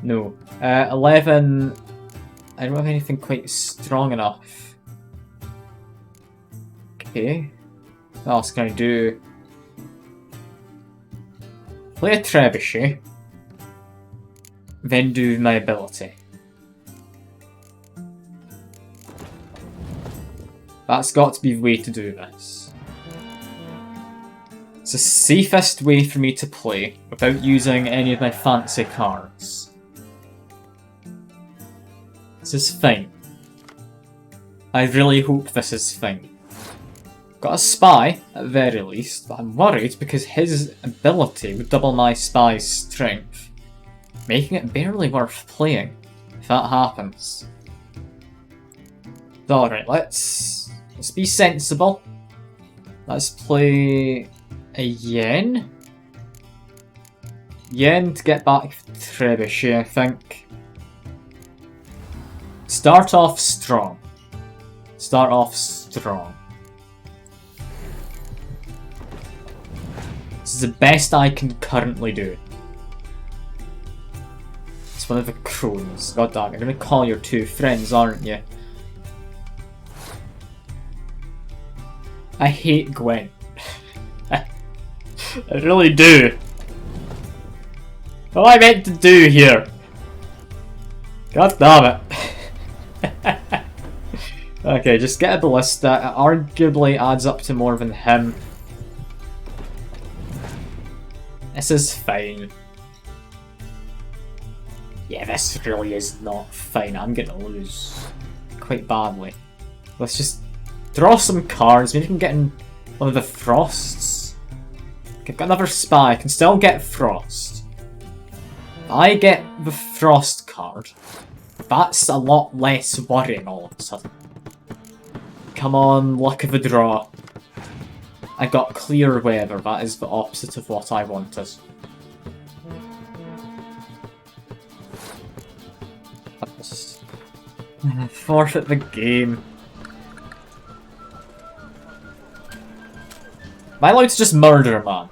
No. 11... I don't have anything quite strong enough. Okay. What else can I do? Play a trebuchet. Then do my ability. That's got to be the way to do this. It's the safest way for me to play without using any of my fancy cards. This is fine. I really hope this is fine. Got a spy, at the very least, but I'm worried because his ability would double my spy's strength, making it barely worth playing if that happens. Alright, let's be sensible. Let's play a yen. Yen to get back to Trebuchet, I think. Start off strong. Start off strong. This is the best I can currently do. It's one of the crones. God damn, you're gonna call your two friends, aren't you? I hate Gwent. I really do. What am I meant to do here? God damn it. Okay, just get a ballista. It arguably adds up to more than him. This is fine. Yeah, this really is not fine. I'm gonna lose quite badly. Let's just draw some cards. Maybe we can get in one of the Frosts. Okay, I've got another spy. I can still get Frost. If I get the Frost card, that's a lot less worrying all of a sudden. Come on, luck of the draw. I got clear weather. That is the opposite of what I wanted. Just forfeit the game. Am I allowed to just murder a man?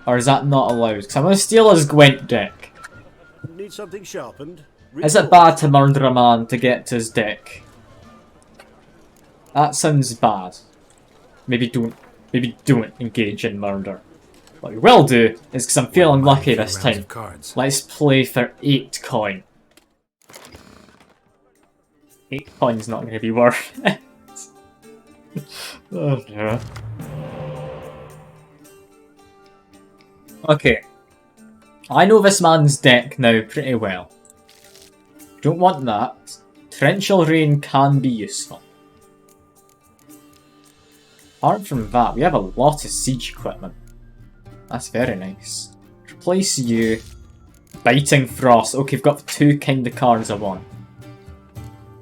Or is that not allowed? Because I'm going to steal his Gwent deck. Need something sharpened? Is it bad to murder a man to get to his deck? That sounds bad. Maybe don't engage in murder. What we will do is, because I'm feeling lucky this time, let's play for 8 coin. 8 coin's not going to be worth it. Oh no. Okay. I know this man's deck now pretty well. Don't want that. Torrential Rain can be useful. Apart from that, we have a lot of siege equipment. That's very nice. Replace you. Biting Frost. Okay, we've got the 2 kind of cards I want.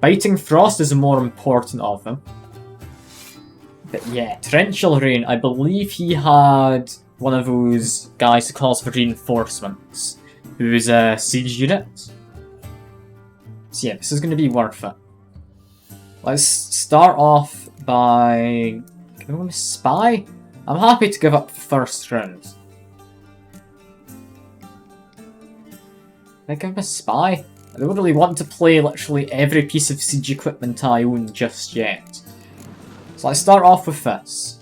Biting Frost is the more important of them. But yeah, Torrential Rain, I believe he had one of those guys who calls for reinforcements, who's a siege unit. So yeah, this is going to be worth it. Let's start off by... Can I go with Spy? I'm happy to give up the first round. Can I give him a Spy? I don't really want to play literally every piece of siege equipment I own just yet. So let's start off with this.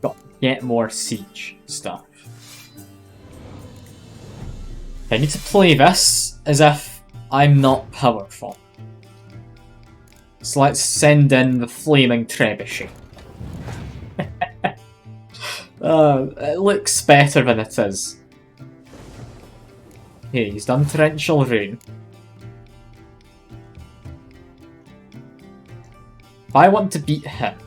Got to get more siege stuff. I need to play this as if I'm not powerful. So let's send in the Flaming Trebuchet. It looks better than it is. Okay, he's done Torrential Rain. If I want to beat him,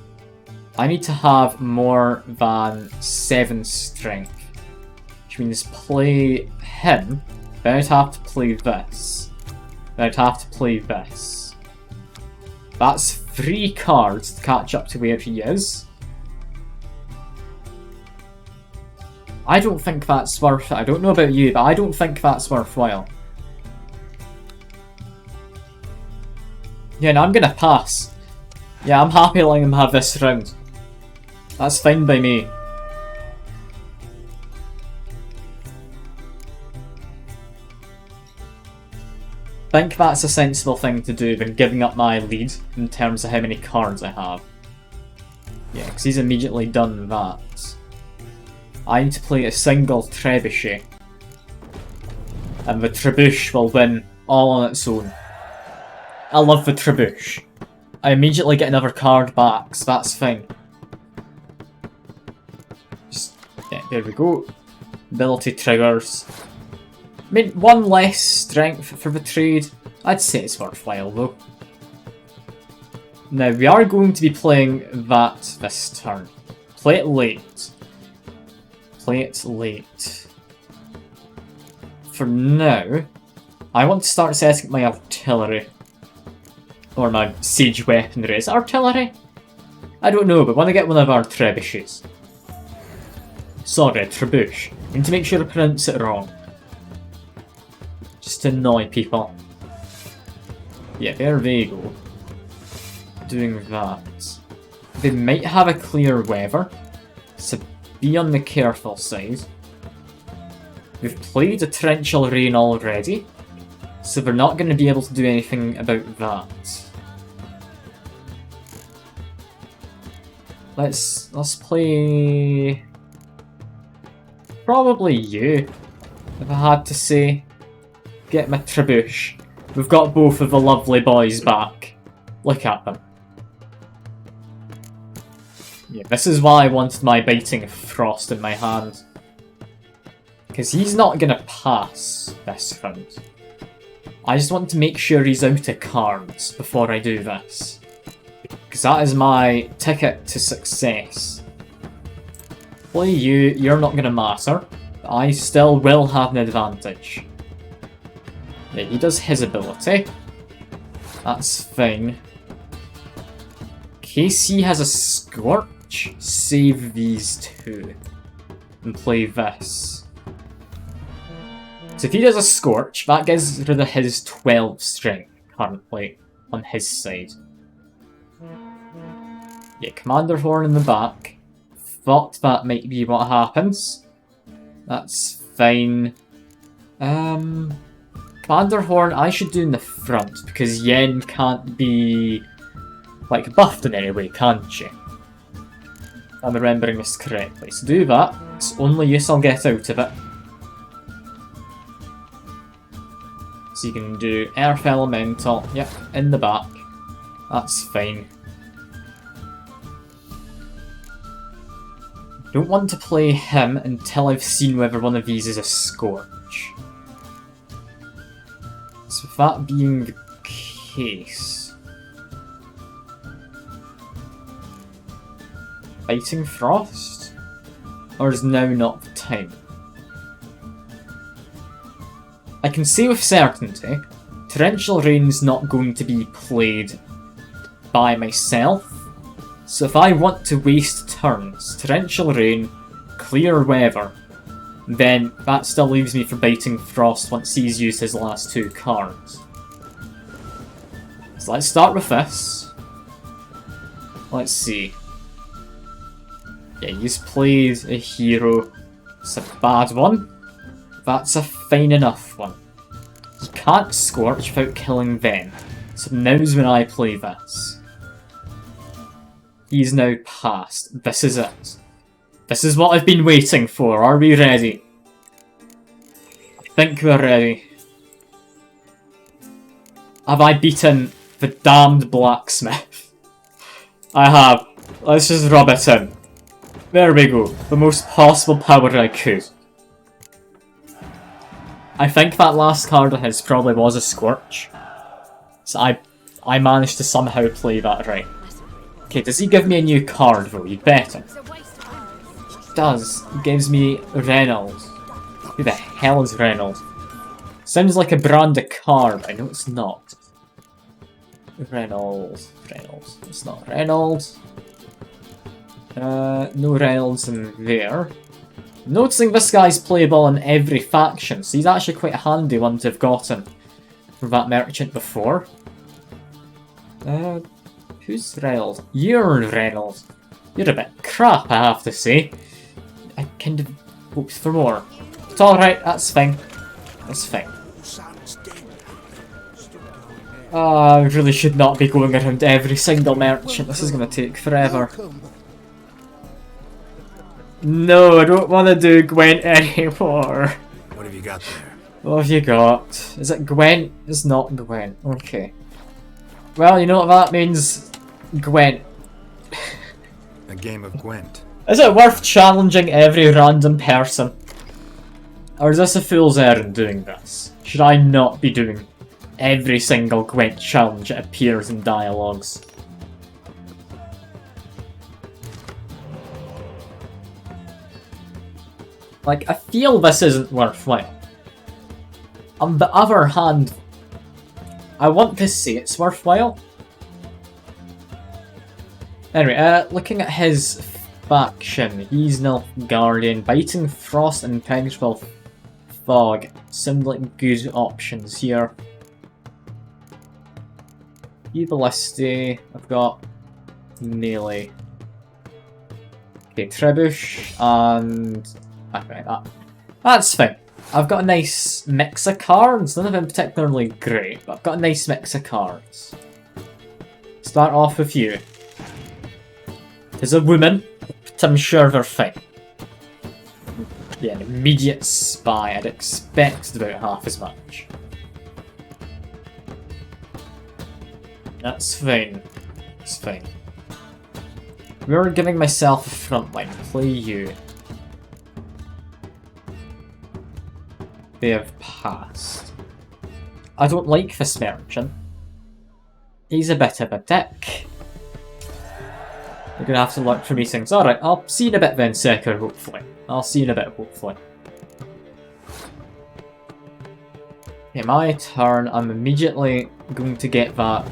I need to have more than 7 strength. Which means play him, then I'd have to play this. Then I'd have to play this. That's 3 cards to catch up to where he is. I don't think that's worth it. I don't know about you, but I don't think that's worthwhile. Yeah, no, I'm gonna pass. Yeah, I'm happy letting him have this round. That's fine by me. I think that's a sensible thing to do than giving up my lead in terms of how many cards I have. Yeah, because he's immediately done that. I need to play a single Trebuchet. And the Trebuchet will win all on its own. I love the Trebuchet. I immediately get another card back, so that's fine. there we go. Ability triggers. I mean, one less strength for the trade. I'd say it's worthwhile though. Now, we are going to be playing that this turn. Play it late. Play it late. For now, I want to start setting my artillery. Or my siege weaponry. Is it artillery? I don't know, but I want to get one of our trebuchets. Sorry, trebuch. I need to make sure I pronounce it wrong. Just to annoy people. Yeah, there they go. Doing that. They might have a clear weather, so be on the careful side. We've played a torrential rain already, so they're not going to be able to do anything about that. Let's play probably you, if I had to say. Get my trebuch. We've got both of the lovely boys back. Look at them. Yeah, this is why I wanted my Biting Frost in my hand. Because he's not gonna pass this round. I just want to make sure he's out of cards before I do this. Because that is my ticket to success. Play you, you're not gonna matter. But I still will have an advantage. Yeah, he does his ability. That's fine. KC has a Scorch. Save these two. And play this. So if he does a Scorch, that gets rid of his 12 strength currently on his side. Yeah, Commander Horn in the back. Thought that might be what happens. That's fine. Commander Horn I should do in the front, because Yen can't be, like, buffed in any way, can't she? If I'm remembering this correctly. So do that. It's only use I'll get out of it. So you can do Earth Elemental, yep, in the back. That's fine. Don't want to play him until I've seen whether one of these is a Scorch. So with that being the case... Biting Frost? Or is now not the time? I can say with certainty, Torrential Rain's not going to be played by myself. So if I want to waste turns, Torrential Rain, Clear Weather, then that still leaves me for Biting Frost once he's used his last two cards. So let's start with this. Let's see. Yeah, he's played a hero. It's a bad one. That's a fine enough one. You can't Scorch without killing them. So now's when I play this. He's now passed. This is it. This is what I've been waiting for. Are we ready? I think we're ready. Have I beaten the damned blacksmith? I have. Let's just rub it in. There we go. The most possible power I could. I think that last card of his probably was a Scorch. So I managed to somehow play that right. Okay, does he give me a new card though? You'd better. He does. He gives me Reynolds. Who the hell is Reynolds? Sounds like a brand of card. I know it's not. Reynolds. It's not Reynolds. No Reynolds in there. Noticing this guy's playable in every faction, so he's actually quite a handy one to have gotten from that merchant before. Who's Reynolds? You're Reynolds. You're a bit crap, I have to say. I kind of hoped for more. It's alright, that's fine. That's fine. I really should not be going around every single merchant. This is going to take forever. No, I don't want to do Gwent anymore. What have you got there? What have you got? Is it Gwent? It's not Gwent. Okay. Well, you know what that means? Gwent. A game of Gwent. Is it worth challenging every random person? Or is this a fool's errand doing this? Should I not be doing every single Gwent challenge that appears in dialogues? Like, I feel this isn't worthwhile. On the other hand, I want to say it's worthwhile. Anyway, looking at his faction, he's Nilfgaardian, Biting Frost and Impenetrable Fog seem like good options here. Ballistae, I've got melee. Okay, Trebuch and... okay, that's fine. I've got a nice mix of cards, none of them particularly great, but I've got a nice mix of cards. Start off with you. As a woman, but I'm sure they're fine. Yeah, an immediate spy. I'd expect about half as much. That's fine. It's fine. We're giving myself a front line. Play you. They have passed. I don't like this merchant. He's a bit of a dick. You're gonna have to look for me things. Alright, I'll see you in a bit then, Seeker, hopefully. I'll see you in a bit, hopefully. Okay, my turn. I'm immediately going to get that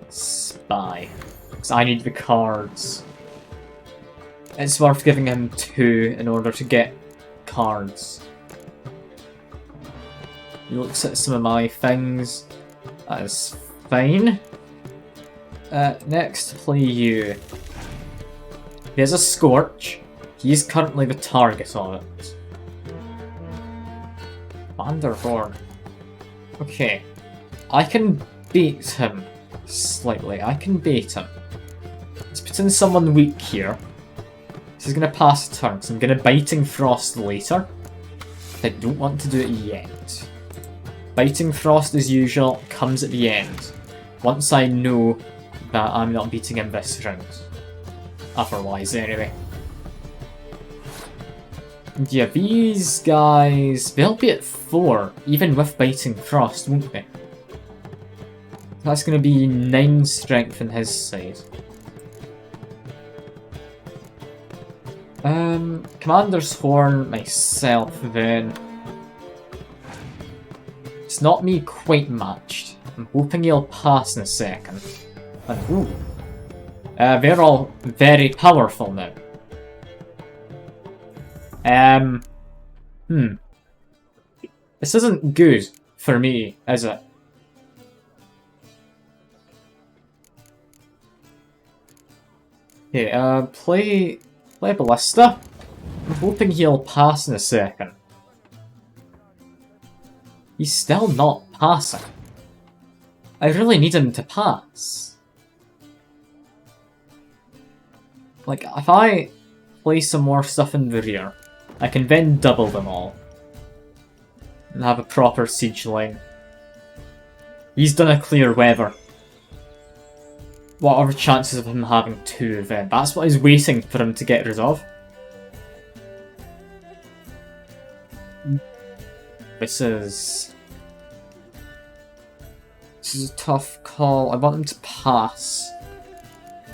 spy. Because I need the cards. It's worth giving him 2 in order to get cards. He looks at some of my things. That is fine. Next, play you. There's a Scorch. He's currently the target of it. Vanderhorn. Okay. I can bait him slightly. I can bait him. Let's put in someone weak here. This is going to pass a turn, so I'm going to Biting Frost later. I don't want to do it yet. Biting Frost, as usual, comes at the end. Once I know that I'm not beating him this round. Otherwise, anyway. And yeah, these guys, they'll be at 4, even with Biting Frost, won't they? That's going to be 9 strength on his side. Commander's Horn, myself, then. It's not me quite matched. I'm hoping he'll pass in a second. And ooh. They're all very powerful now. This isn't good for me, is it? Okay, play Ballista. I'm hoping he'll pass in a second. He's still not passing. I really need him to pass. Like, if I play some more stuff in the rear, I can then double them all. And have a proper siege line. He's done a clear weather. What are the chances of him having 2 then? That's what I was waiting for him to get rid of. This is a tough call. I want him to pass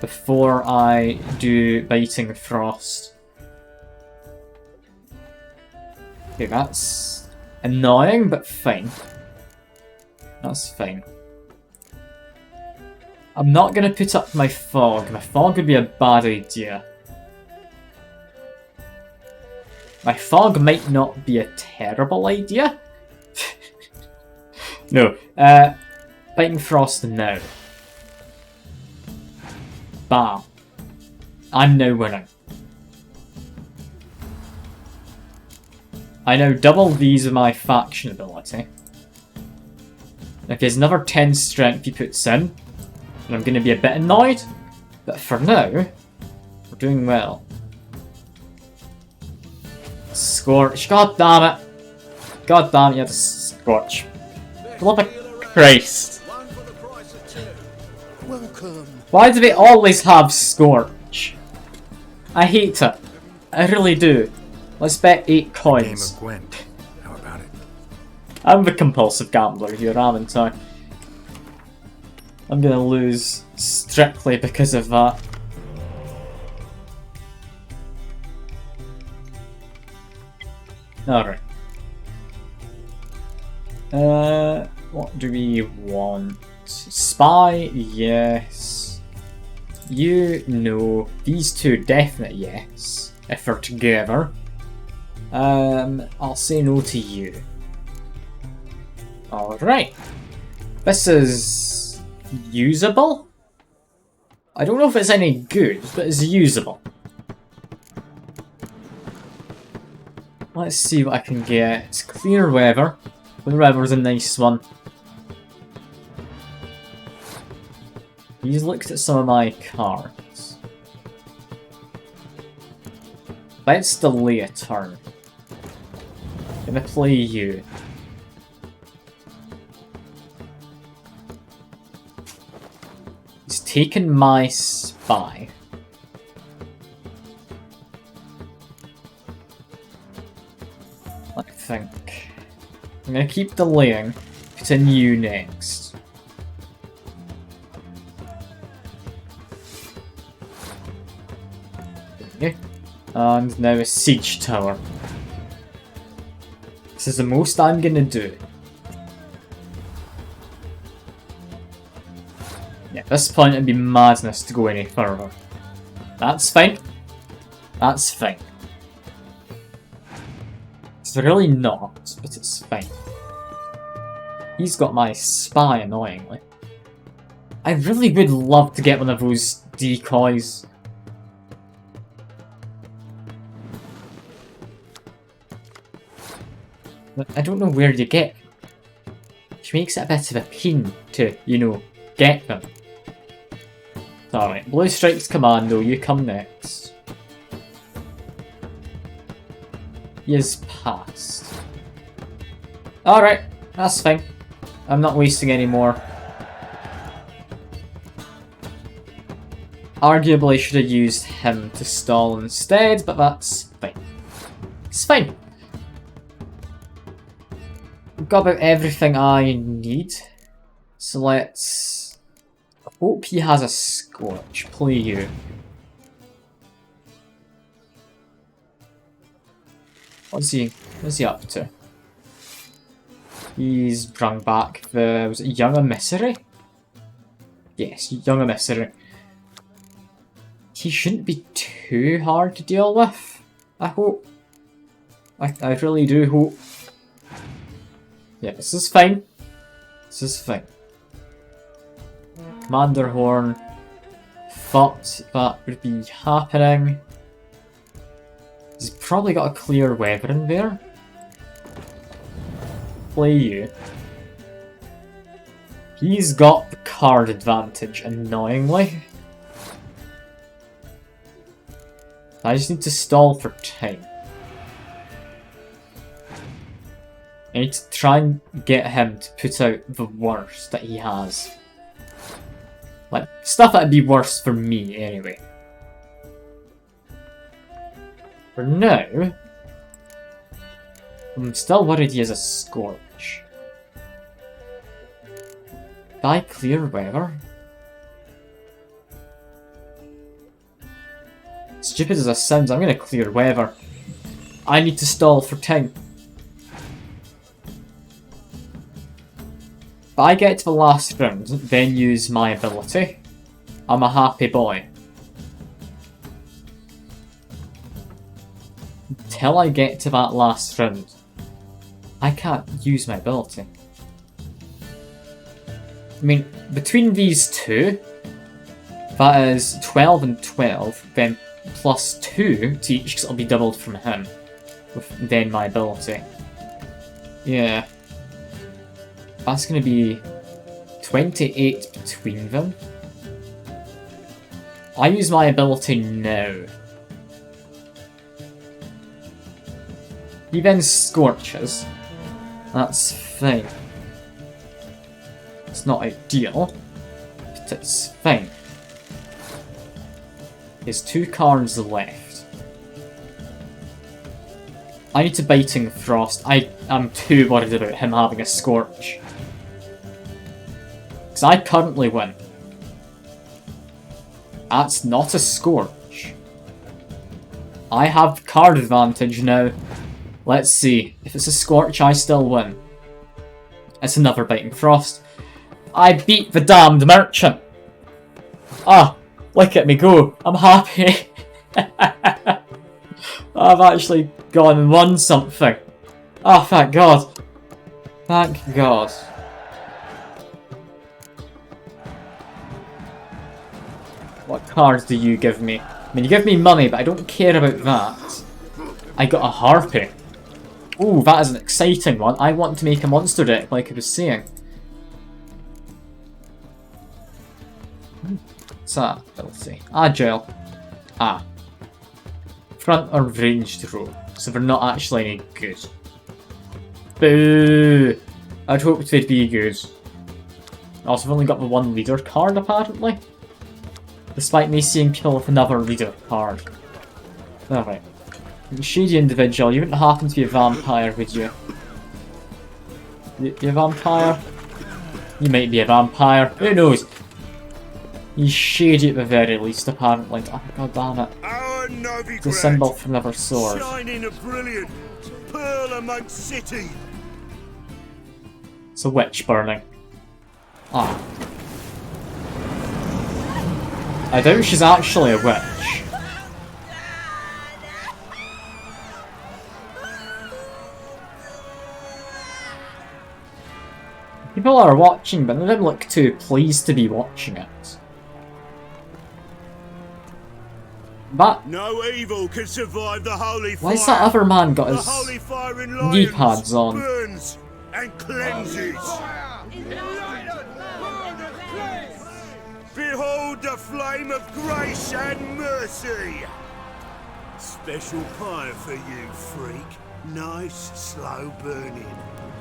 before I do Biting Frost. Okay, that's annoying, but fine. That's fine. I'm not going to put up my fog. My fog would be a bad idea. My fog might not be a terrible idea. No. Biting Frost now. Bam. I'm now winning. I now double these with my faction ability. If there's another 10 strength he puts in, and I'm going to be a bit annoyed, but for now, we're doing well. Scorch, god damn it! God damn it, you had a Scorch. Love of Christ. Welcome. Why do they always have Scorch? I hate it. I really do. Let's bet 8 Game coins. of Gwent. How about it? I'm the compulsive gambler here, haven't I? I'm gonna lose strictly because of that. Alright. What do we want? Spy, yes. You, no. These two, definite yes. If they're together. I'll say no to you. Alright. This is usable? I don't know if it's any good, but it's usable. Let's see what I can get. It's clear weather. Clear weather's a nice one. He's looked at some of my cards. Let's delay a turn. Gonna play you. He's taken my spy. I think. I'm gonna keep delaying. Continue next. Okay. And now a siege tower. This is the most I'm gonna do. Yeah, at this point it'd be madness to go any further. That's fine. That's fine. It's really not, but it's fine. He's got my spy, annoyingly. I really would love to get one of those decoys. But I don't know where you get them. Which makes it a bit of a pain to, you know, get them. Alright, Blue Strike's Commando, you come next. He is passed. Alright, that's fine. I'm not wasting any more. Arguably should have used him to stall instead, but that's fine. It's fine. I've got about everything I need. So let's... I hope he has a Scorch. Play you. What's he up to? He's brought back the... was it Young Emissary? Yes, Young Emissary. He shouldn't be too hard to deal with, I hope. I really do hope. Yeah, this is fine. This is fine. Manderhorn. Thought that would be happening. He's probably got a clear weather in there. Play you. He's got the card advantage, annoyingly. I just need to stall for time. I need to try and get him to put out the worst that he has. Like, stuff that'd be worse for me, anyway. For now... I'm still worried he has a Scorch. By clear weather? Stupid as this sounds, I'm gonna clear weather. I need to stall for time. If I get to the last round, then use my ability, I'm a happy boy. Until I get to that last round, I can't use my ability. I mean, between these two, that is 12 and 12, then plus 2 to each, because it'll be doubled from him, with then my ability. Yeah. That's going to be 28 between them. I use my ability now. He then scorches. That's fine. It's not ideal, but it's fine. He has 2 cards left. I need to Biting Frost. I'm too worried about him having a Scorch. Because I currently win. That's not a Scorch. I have card advantage now. Let's see. If it's a Scorch, I still win. It's another Biting Frost. I beat the damned merchant. Ah, look at me go. I'm happy. I've actually gone and won something. Oh, thank God. Thank God. What cards do you give me? I mean, you give me money, but I don't care about that. I got a Harpy. Ooh, that is an exciting one. I want to make a monster deck, like I was saying. What's that? Let's see. Agile. Ah. Front or ranged row. So they're not actually any good. Boo! I'd hoped they'd be good. Also, I've only got the one leader card, apparently. Despite me seeing people with another leader card. Alright. Shady individual, you wouldn't happen to be a vampire, would you? You a vampire? You might be a vampire. Who knows? He's shady at the very least, apparently. Oh, God damn it. It's a symbol for another sword. Shining a brilliant pearl amongst city. It's a witch burning. Ah. I doubt she's actually a witch. People are watching, but they don't look too pleased to be watching it. But No evil can survive the holy fire. why's that other man got The his holy fire in knee lions pads on? burns and cleanses. Behold the flame of grace and mercy. Special fire for you, freak. Nice, slow burning.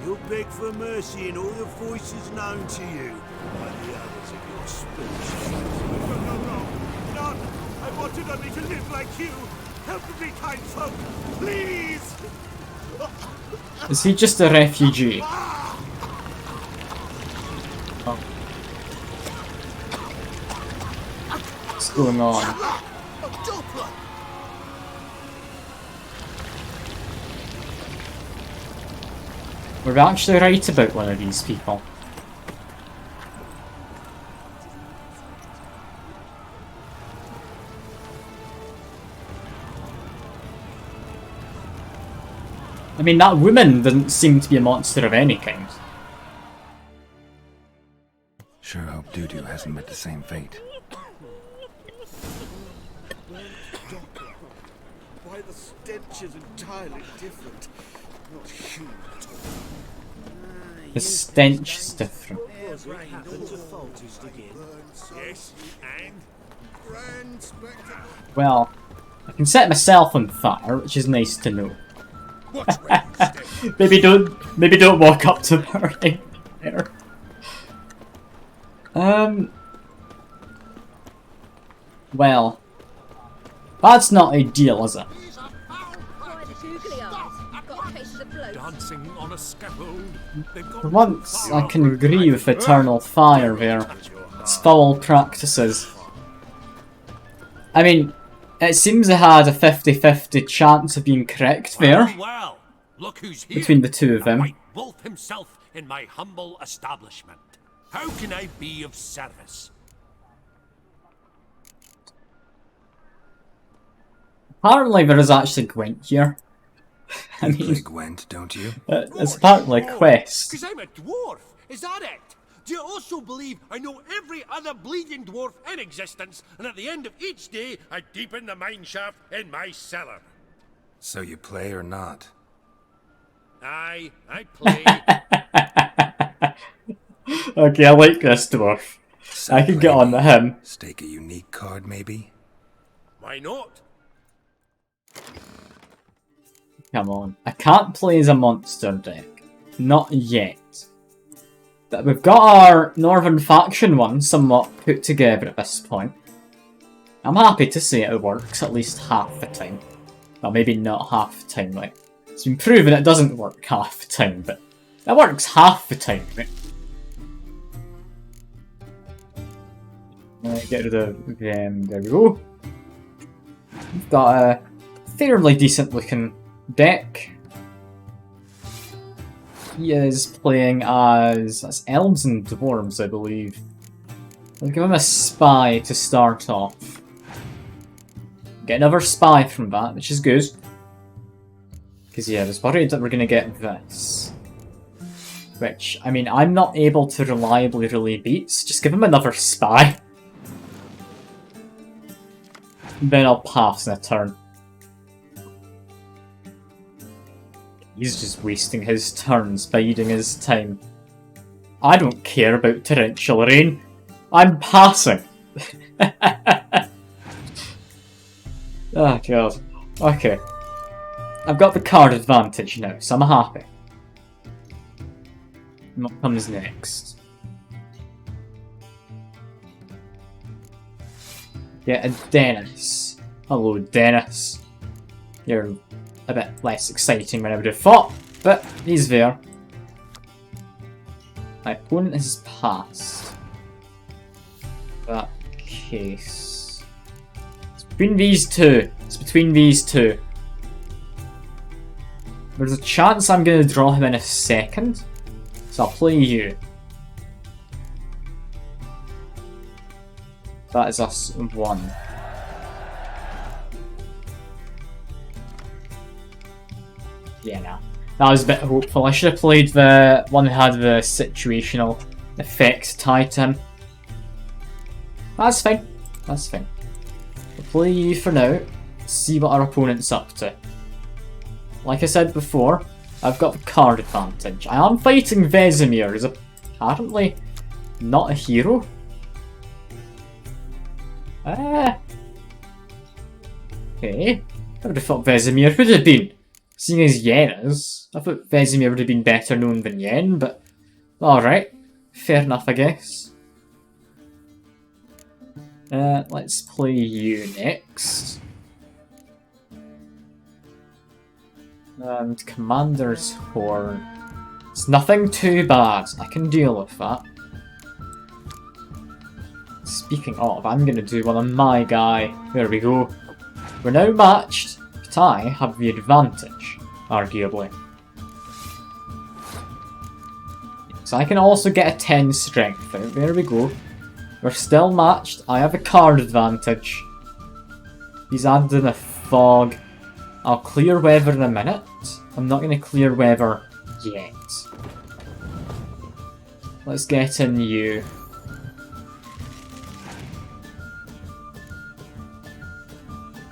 You'll beg for mercy in all the voices known to you by the others of your species. None. I wanted only to live like you. Help me, kind folk, please. Is he just a refugee? Oh. What's going on? We're actually right about one of these people. I mean, that woman doesn't seem to be a monster of any kind. Sure hope Doo-Doo hasn't met the same fate. Why the stench is entirely different. Not human at all. The stench is different. Yes, and Grand spectacle. Well, I can set myself on fire, which is nice to know. Watch where you step. maybe don't walk up to burning fire. Well, that's not ideal, is it? Dancing on a scaffold. For once, I can agree with Eternal Fire there. It's foul practices. I mean, it seems it had a 50-50 chance of being correct there, Well, look who's here. between the two of them. White Wolf himself in my humble establishment. How can I be of service? Apparently there is actually Gwent here. I You mean, play Gwent, don't you? it's apparently a quest. because I'm a dwarf, is that it? Do you also believe I know every other bleeding dwarf in existence, and at the end of each day, I deepen the mine shaft in my cellar? So you play or not? Aye, I play. Okay, I like this dwarf. I can get on with him. Stake a unique card, maybe? Why not? Come on. I can't play as a monster deck. Not yet. But we've got our Northern Faction one somewhat put together at this point. I'm happy to say it works at least half the time. Well, maybe not half the time, like It's been proven it doesn't work half the time, but it works half the time, right? Get rid of them, there we go. We've got a fairly decent looking deck. He is playing as... that's elves and dwarves, I believe. I'll give him a spy to start off. Get another spy from that, which is good. Because yeah, I was worried that we're going to get this. Which, I mean, I'm not able to reliably relay beats. Just give him another spy. Then I'll pass in a turn. He's just wasting his turns, biding his time. I don't care about torrential rain. I'm passing. Oh god. Okay. I've got the card advantage now, so I'm happy. And what comes next? Get a Dennis. Hello, Dennis. You're a bit less exciting than I would have thought, but he's there. My opponent has passed. That case. It's between these two. It's between these two. There's a chance I'm going to draw him in a second, so I'll play you. That is us one. Yeah, no. That was a bit hopeful. I should have played the one that had the situational effect tied to him. That's fine. That's fine. We'll play you for now. See what our opponent's up to. Like I said before, I've got the card advantage. I am fighting Vesemir, who's apparently not a hero. Okay. I would have thought Vesemir would have been. Seeing as Yen is, I thought Vesemir would have been better known than Yen, but alright. Fair enough, I guess. Let's play you next. And Commander's Horn. It's nothing too bad. I can deal with that. Speaking of, I'm going to do one on my guy. There we go. We're now matched, but I have the advantage, arguably. So I can also get a 10 strength out. There we go. We're still matched. I have a card advantage. He's adding a fog. I'll clear weather in a minute. I'm not going to clear weather yet. Let's get in you.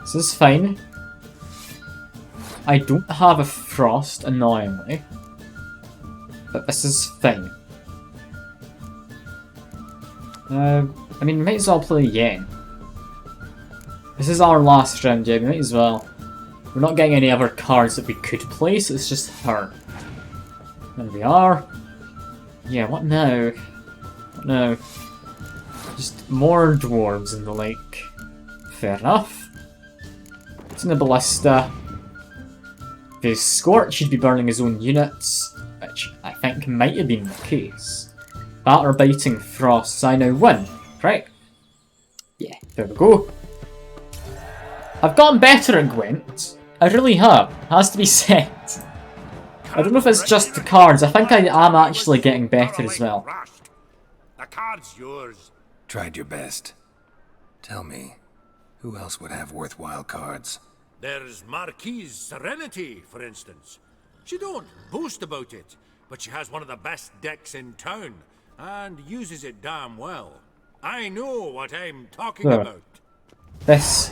This is fine. I don't have a frost, annoyingly. But this is fine. I mean, we might as well play Yen. This is our last round, yeah, we might as well. We're not getting any other cards that we could play, so it's just her. There we are. Yeah, what now? What now? Just more dwarves and the like. Fair enough. It's in the ballista. The Scorch should be burning his own units, which I think might have been the case. Batter biting frosts, I now win, right? Yeah, there we go. I've gotten better at Gwent. I really have. Has to be said. I don't know if it's just the cards. I think I am actually getting better as well. The card's yours. Tried your best. Tell me, who else would have worthwhile cards? There's Marquise Serenity, for instance. She don't boast about it, but she has one of the best decks in town, and uses it damn well. I know what I'm talking about. This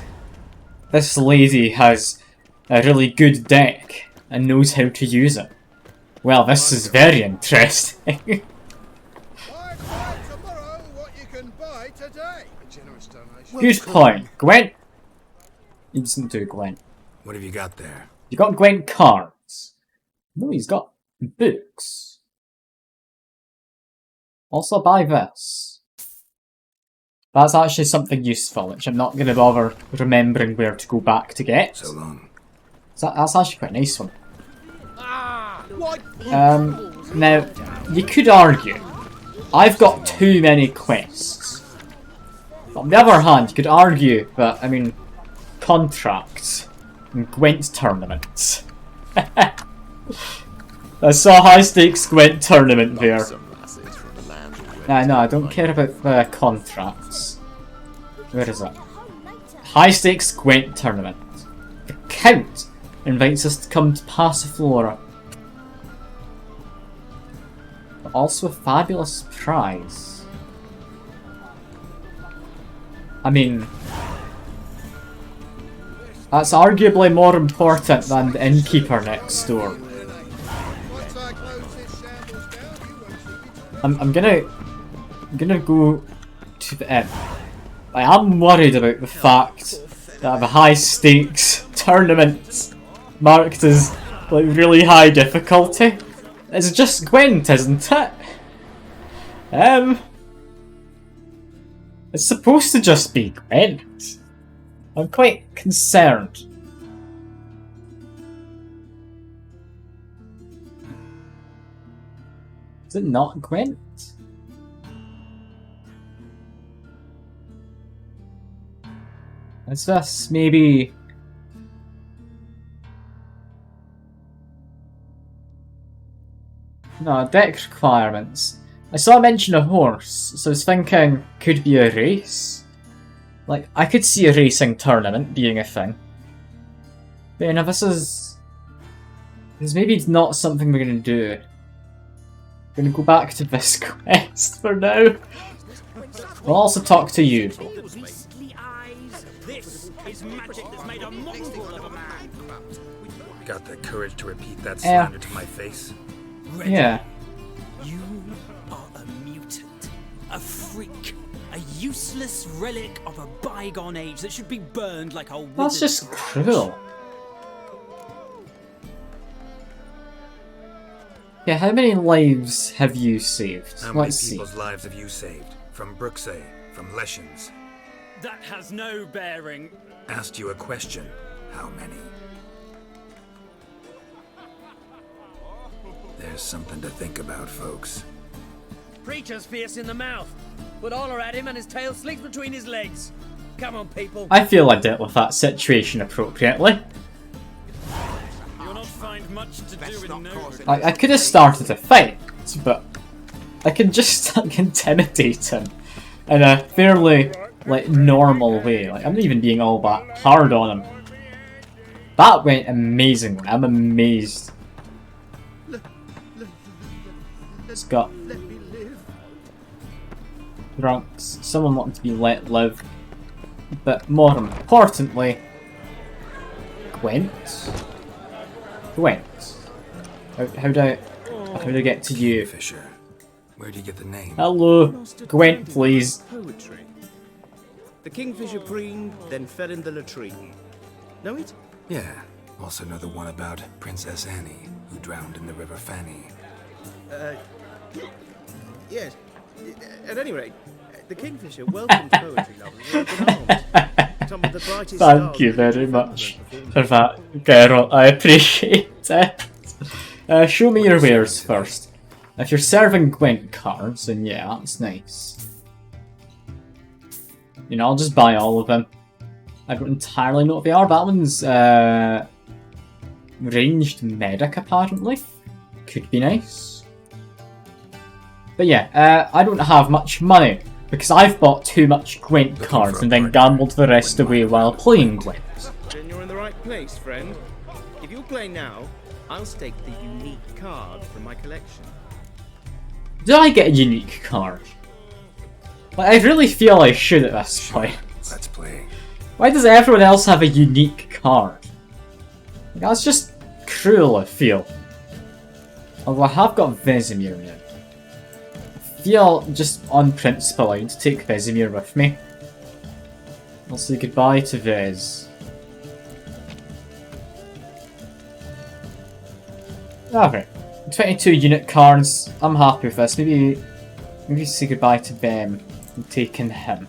lady has a really good deck and knows how to use it. Well, this is very interesting. Buy tomorrow what you can buy today. A generous donation. Good point. Gwent? He doesn't do Gwent. What have you got there? You got Gwent cards. No, he's got books. Also buy this. That's actually something useful, which I'm not going to bother remembering where to go back to get. So long. So that's actually quite a nice one. Now, you could argue, I've got too many quests. On the other hand, you could argue that, I mean, contracts and gwent tournaments. I saw a high stakes gwent tournament there. No, I don't care about the contracts. Where is it? High stakes gwent tournament. The Count invites us to come to Passiflora. But also a fabulous prize. I mean, that's arguably more important than the innkeeper next door. I'm gonna go to the inn. I am worried about the fact that I have a high stakes tournament marked as like really high difficulty. It's just gwent, isn't it? It's supposed to just be gwent. I'm quite concerned. Is it not gwent? Is this maybe... No, deck requirements. I saw a mention of horse, so I was thinking, could be a race? Like, I could see a racing tournament being a thing. But you know, this is maybe not something we're gonna do. We're gonna go back to this quest for now. We'll also talk to you. Got the courage to repeat that slander to my face? Yeah. You are a mutant, a freak, a useless relic of a bygone age that should be burned like a withered That's just cruel. Yeah, how many lives have you saved? How many Let's see. people's lives have you saved? From Brooksay, from Leshens? That has no bearing. Asked you a question. How many? There's something to think about, folks. Preacher's fierce in the mouth, but holler at him and his tail slinks between his legs. Come on, people. I feel I dealt with that situation appropriately. You'll not find much to do with no. I could have started a fight, but I can just like, intimidate him in a fairly like normal way. Like I'm not even being all that hard on him. That went amazingly. I'm amazed. It's got drunks, someone wanting to be let live, but more importantly, Gwent. How do I get to you? Fisher, where do you get the name? Hello, Gwent, please. Poetry. The kingfisher preened, then fell in the latrine. Know it? Yeah. Also know the one about Princess Annie, who drowned in the River Fanny. Yes. At any rate, the kingfisher welcomed poetry lovers with open arms. Some of the brightest Thank you very much for that, Geralt. I appreciate it. Show me your wares first. If you're serving Gwent cards, then yeah, that's nice. You know, I'll just buy all of them. I don't entirely know what they are. That one's ranged medic, apparently. Could be nice. But yeah, I don't have much money, because I've bought too much Gwent cards and then gambled the rest away while playing Gwent. Then you're in the right place, friend. If you'll play now, I'll stake the unique card from my collection. Do I get a unique card? Like, I really feel I should at this point. Let's play. Why does everyone else have a unique card? That's just cruel, I feel. Although I have got Vesemir now. I feel, just on principle, I need to take Vesemir with me. I'll say goodbye to Vez. Okay. 22 unit cards. I'm happy with this. Maybe say goodbye to them and taking him.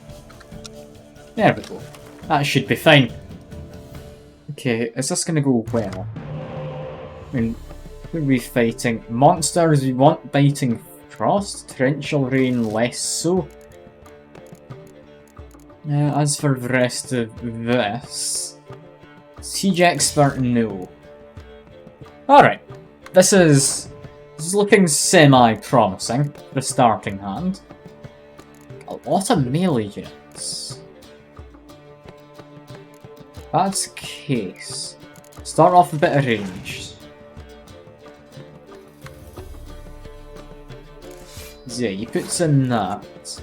There we go. That should be fine. Okay, is this gonna go well? I mean, Who are we fighting? Monsters we want biting frost, torrential rain less so. As for the rest of this, siege expert no. Alright, this is looking semi-promising for a starting hand. A lot of melee units. That's the case. Start off with a bit of range. Yeah, he puts in that.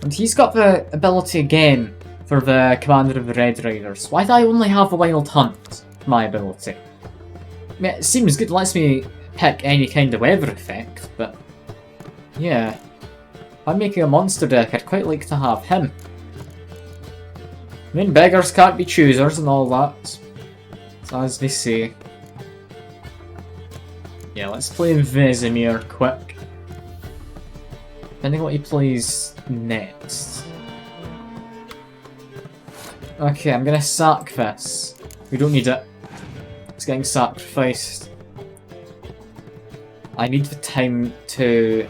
And he's got the ability again for the Commander of the Red Riders. Why do I only have a Wild Hunt for my ability? I mean, it seems good, it lets me pick any kind of weather effect, but yeah. If I'm making a monster deck, I'd quite like to have him. I mean, beggars can't be choosers and all that, so as they say. Yeah, let's play Vesemir quick. Depending on what he plays next. Okay, I'm gonna sack this. We don't need it. It's getting sacrificed. I need the time to...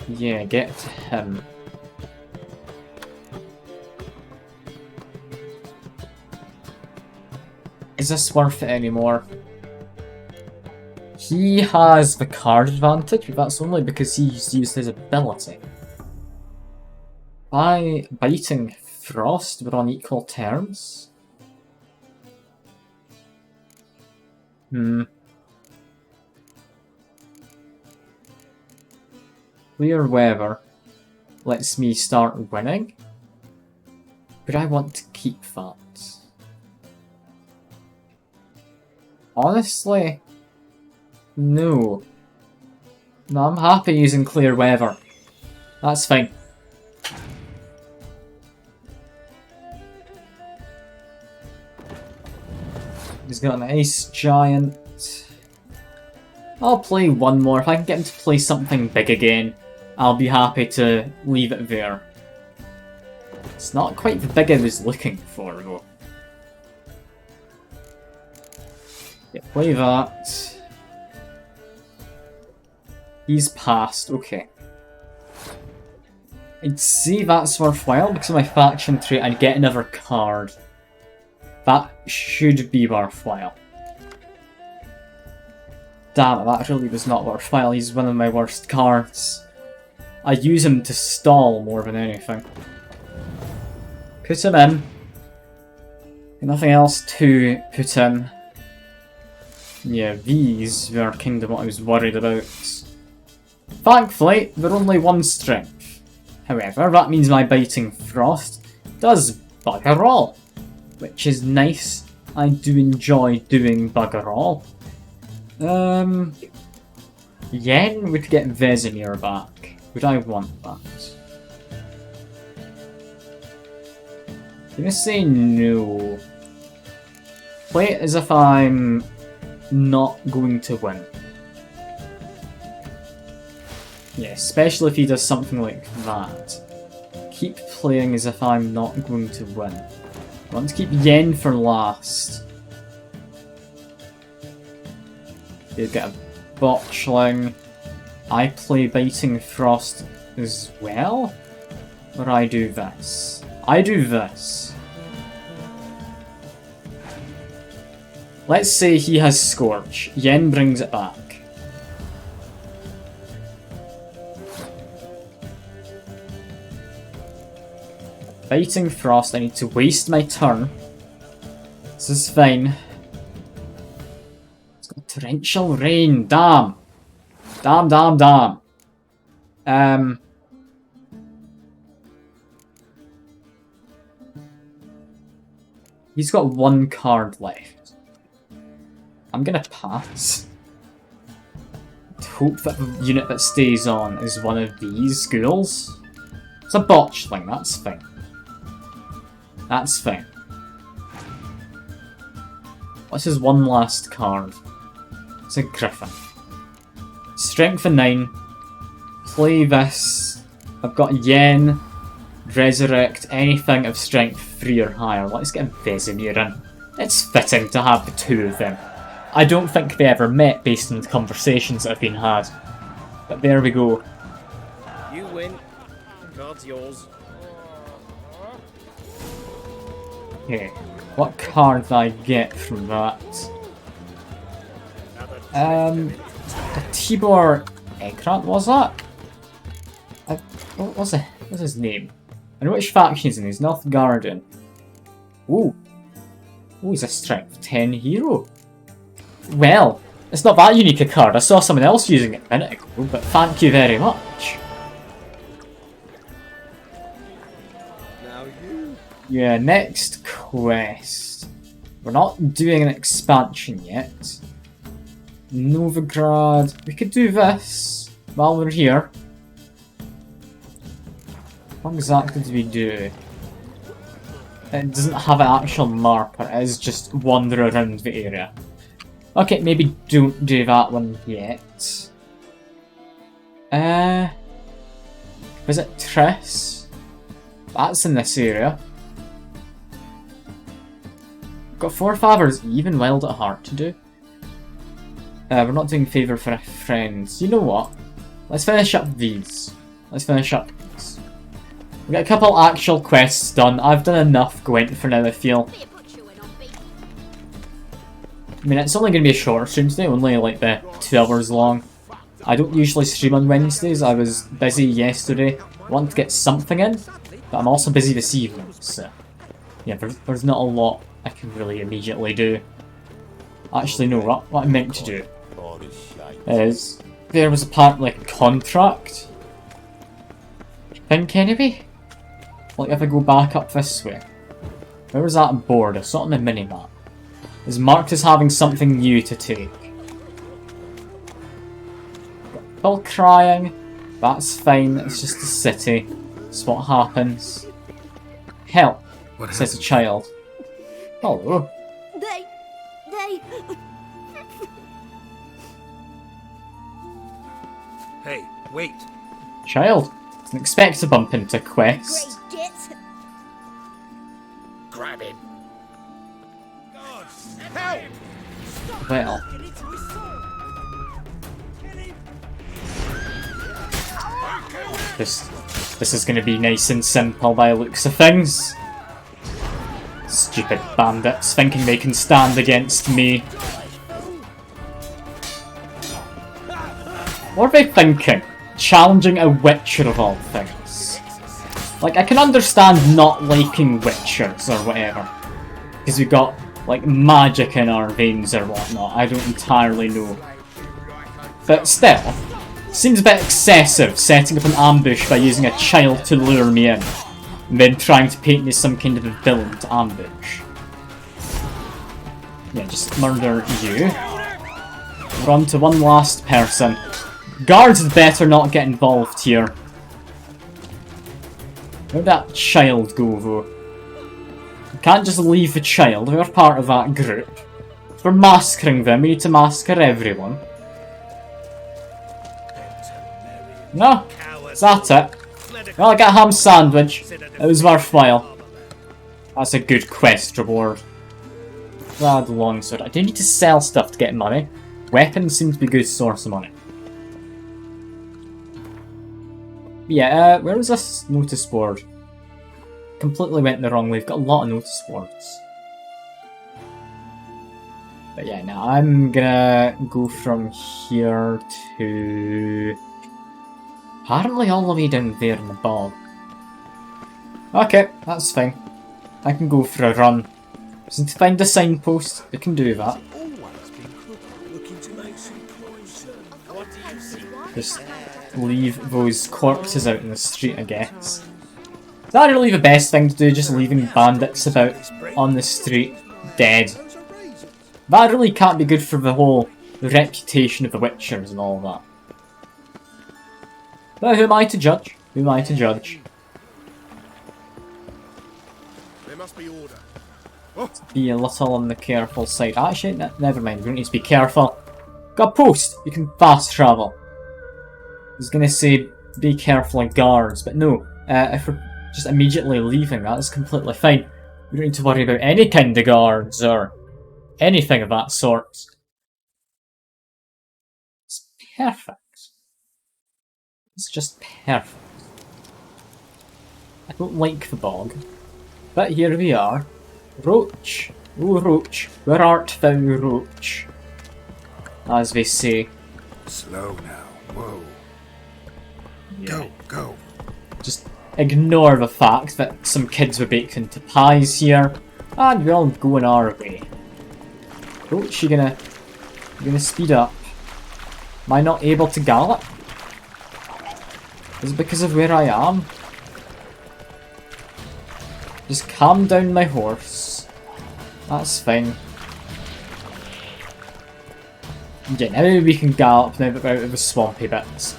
yeah, get to him. Is this worth it anymore? He has the card advantage, but that's only because he's used his ability. By biting Frost, we're on equal terms. Clear weather lets me start winning, but I want to keep that. Honestly, no. No, I'm happy using clear weather. That's fine. He's got an ice giant. I'll play one more. If I can get him to play something big again, I'll be happy to leave it there. It's not quite the big I was looking for, though. Yeah, play that. He's passed, okay. I'd say that's worthwhile because of my faction trait. I'd get another card. That should be worthwhile. Damn it, that really was not worthwhile. He's one of my worst cards. I use him to stall more than anything. Put him in. Nothing else to put in. Yeah, these were kind of what I was worried about. Thankfully, they're only one strength. However, that means my biting frost does bugger all, which is nice. I do enjoy doing bugger all. Yen would get Vesemir back. Would I want that? I'm gonna say no. Play it as if I'm not going to win. Yeah, especially if he does something like that. Keep playing as if I'm not going to win. I want to keep Yen for last. You get a botchling. I play Biting Frost as well? Or I do this? I do this. Let's say he has Scorch. Yen brings it back. Biting Frost, I need to waste my turn. This is fine. It's got Torrential Rain, damn! Damn. He's got one card left. I'm gonna pass. Hope that the unit that stays on is one of these schools. It's a botchling, that's fine. That's fine. What's his one last card? It's a Griffin. Strength of 9. Play this. I've got Yen, Resurrect, anything of Strength 3 or higher. Let's get Vesemir in. It's fitting to have the two of them. I don't think they ever met based on the conversations that have been had. But there we go. You win. The card's yours. Okay, what card did I get from that? A Tibor Ekrant, was that? What was his name? And which faction is in? He's North Garden. Ooh. Ooh, he's a strength 10 hero. Well, it's not that unique a card. I saw someone else using it a minute ago, but thank you very much. Now you. Yeah, next quest. We're not doing an expansion yet. Novigrad. We could do this while we're here. What exactly do we do? It doesn't have an actual marker, it is just wander around the area. Okay, maybe don't do that one yet. Visit Triss. That's in this area. Got 4 favors, even Wild at Heart to do. We're not doing favour for a friend. You know what? Let's finish up these. Let's finish up these. We got a couple actual quests done. I've done enough Gwent for now, I feel. I mean, it's only going to be a shorter stream today, only like 2 hours long. I don't usually stream on Wednesdays. I was busy yesterday. I want to get something in, but I'm also busy this evening, so yeah, there's not a lot I can really immediately do. Actually, no, what I meant to do is, there was apparently a contract, I think anyway? Like if I go back up this way, where was that board? I saw it on the minimap. Is marked as having something new to take. Still crying, that's fine, it's just a city. It's what happens. Help, says a child. Hello. They... Hey, wait. Child, didn't expect to bump into Quest. Great git. Grab him. Well. This is gonna be nice and simple by the looks of things. Stupid bandits thinking they can stand against me. What are they thinking? Challenging a Witcher of all things. Like, I can understand not liking Witchers or whatever. Because we've got, like, magic in our veins or whatnot. I don't entirely know. But still, seems a bit excessive setting up an ambush by using a child to lure me in. And then trying to paint me as some kind of a villain to ambush. Yeah, just murder you. We're on to one last person. Guards had better not get involved here. Where'd that child go, though? We can't just leave the child, we're part of that group. If we're massacring them, we need to massacre everyone. No? Is that it? Well, I got a ham sandwich. It was worthwhile. That's a good quest reward. Glad longsword. I do need to sell stuff to get money. Weapons seem to be a good source of money. Yeah, where was this notice board? Completely went the wrong way. We've got a lot of notice boards. But yeah, now I'm gonna go from here to... apparently all the way down there in the bog. Okay, that's fine. I can go for a run. Just need to find a signpost. We can do that. Just leave those corpses out in the street, I guess. Is that really the best thing to do, just leaving bandits about on the street, dead? That really can't be good for the whole reputation of the Witchers and all that. But who am I to judge? Who am I to judge? There must be order. Be a little on the careful side. Actually, never mind, we don't need to be careful. Got a post! You can fast travel. I was gonna say, be careful of guards, but no. If we're just immediately leaving, that's completely fine. We don't need to worry about any kind of guards or anything of that sort. perfect. It's just perfect. I don't like the bog, but here we are. Roach, oh Roach, where art thou, Roach? As they say. Slow now. Whoa. Yeah. Go. Just ignore the fact that some kids were baked into pies here, and we're all going our way. Roach, you gonna speed up? Am I not able to gallop? Is it because of where I am? Just calm down my horse. That's fine. Yeah, now we can gallop now that we're out of the swampy bits.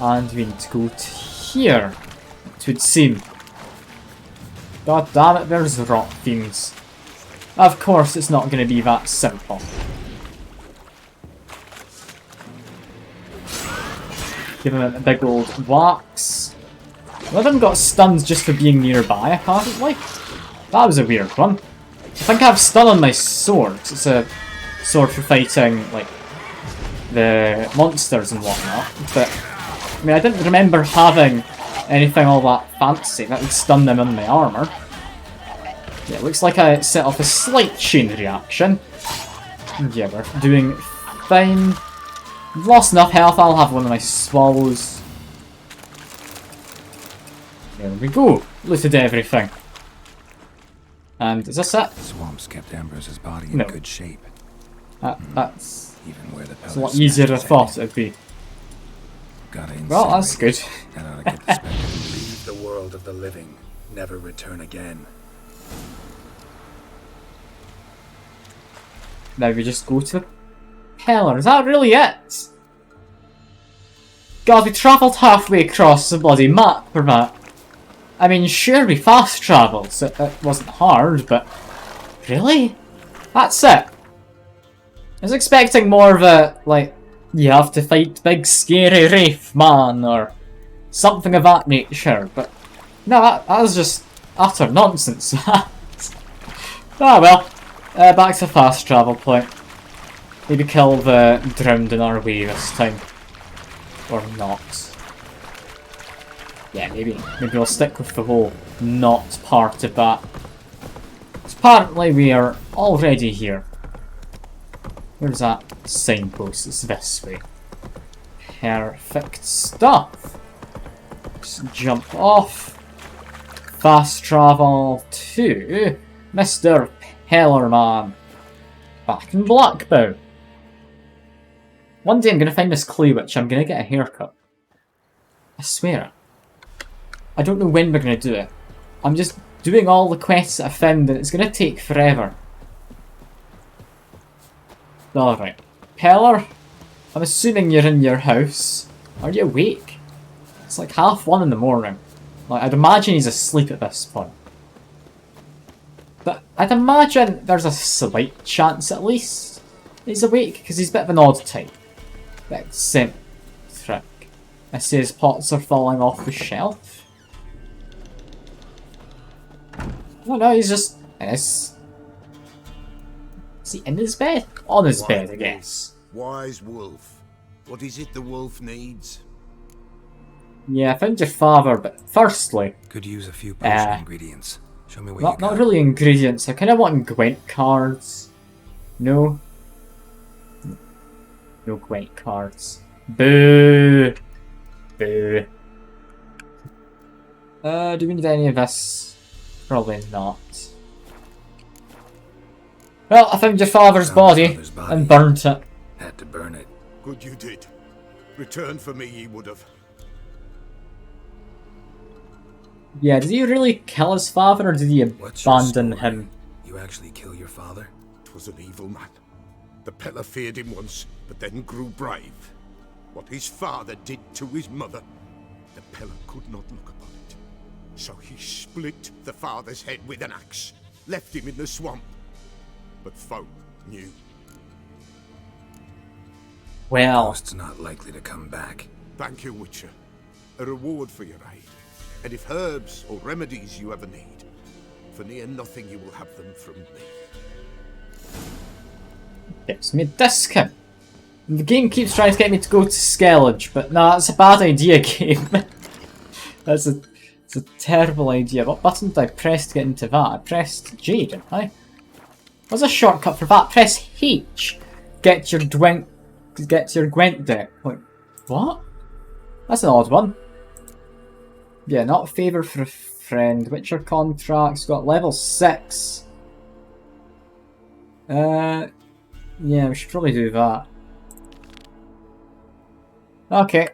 And we need to go to here, it would seem. God damn it, there's rock fiends. Of course it's not going to be that simple. Give him a big old whacks. One of them got stunned just for being nearby, apparently. That was a weird one. I think I have stun on my sword. It's a sword for fighting, like, the monsters and whatnot. But, I mean, I didn't remember having anything all that fancy that would stun them on my armour. Yeah, it looks like I set off a slight chain reaction. And yeah, we're doing fine. I've lost enough health, I'll have one of my swallows. There we go. Looted everything. And is this it? Swamps kept Ambrose's body No. in good shape. That's Even where the it's a lot easier than I thought it'd be. Gotta Well, that's good. incinerate and ought to get the spectre to leave the world of the living, never return again. Now we just go to the pillar. Is that really it? God, we travelled halfway across the bloody map for that. I mean, sure, we fast travelled, so it wasn't hard, but... Really? That's it? I was expecting more of a, like, you have to fight big scary Wraith man, or something of that nature, but... No, that was just utter nonsense. Ah well, back to fast travel point. Maybe kill the drowned in our way this time. Or not. Yeah, maybe we'll stick with the whole not part of that. Apparently we are already here. Where's that signpost? It's this way. Perfect stuff. Just jump off. Fast travel to Mr. Pellerman. Back in Blackbow. One day I'm going to find this clue which I'm going to get a haircut. I swear it. I don't know when we're going to do it. I'm just doing all the quests that I found and it's going to take forever. Alright. Peller, I'm assuming you're in your house. Are you awake? It's like 1:30 in the morning. Like, I'd imagine he's asleep at this point. But I'd imagine there's a slight chance at least he's awake because he's a bit of an odd type. Bit eccentric. I see his pots are falling off the shelf. Oh no, he's just... Is he in his bed? On his bed, I guess. Wise wolf. What is it the wolf needs? Yeah, I found your father, but firstly... Could use a few potion ingredients. Show me what you got. Not really ingredients, I kind of want Gwent cards. No. No Gwent cards. Boo! Boo. Do we need any of this? Probably not. Well, I found your father's body and burnt it. Had to burn it. Good you did. Return for me ye would have. Yeah, did he really kill his father or did he abandon him? You actually kill your father? 'Twas an evil man. The Peller feared him once, but then grew brave. What his father did to his mother, the Peller could not look upon it. So he split the father's head with an axe, left him in the swamp. But folk knew. Well... Ghost's not likely to come back. Thank you, Witcher. A reward for your aid. And if herbs or remedies you ever need, for near nothing you will have them from me. Gives me a discount. The game keeps trying to get me to go to Skellige, but nah, it's a bad idea, game. It's a terrible idea. What button did I press to get into that? I pressed J, didn't I? What's a shortcut for that? Press H. Get your gwent deck. Like, what? That's an odd one. Yeah, not favour for a friend. Witcher contracts got level 6. Yeah, we should probably do that. Okay.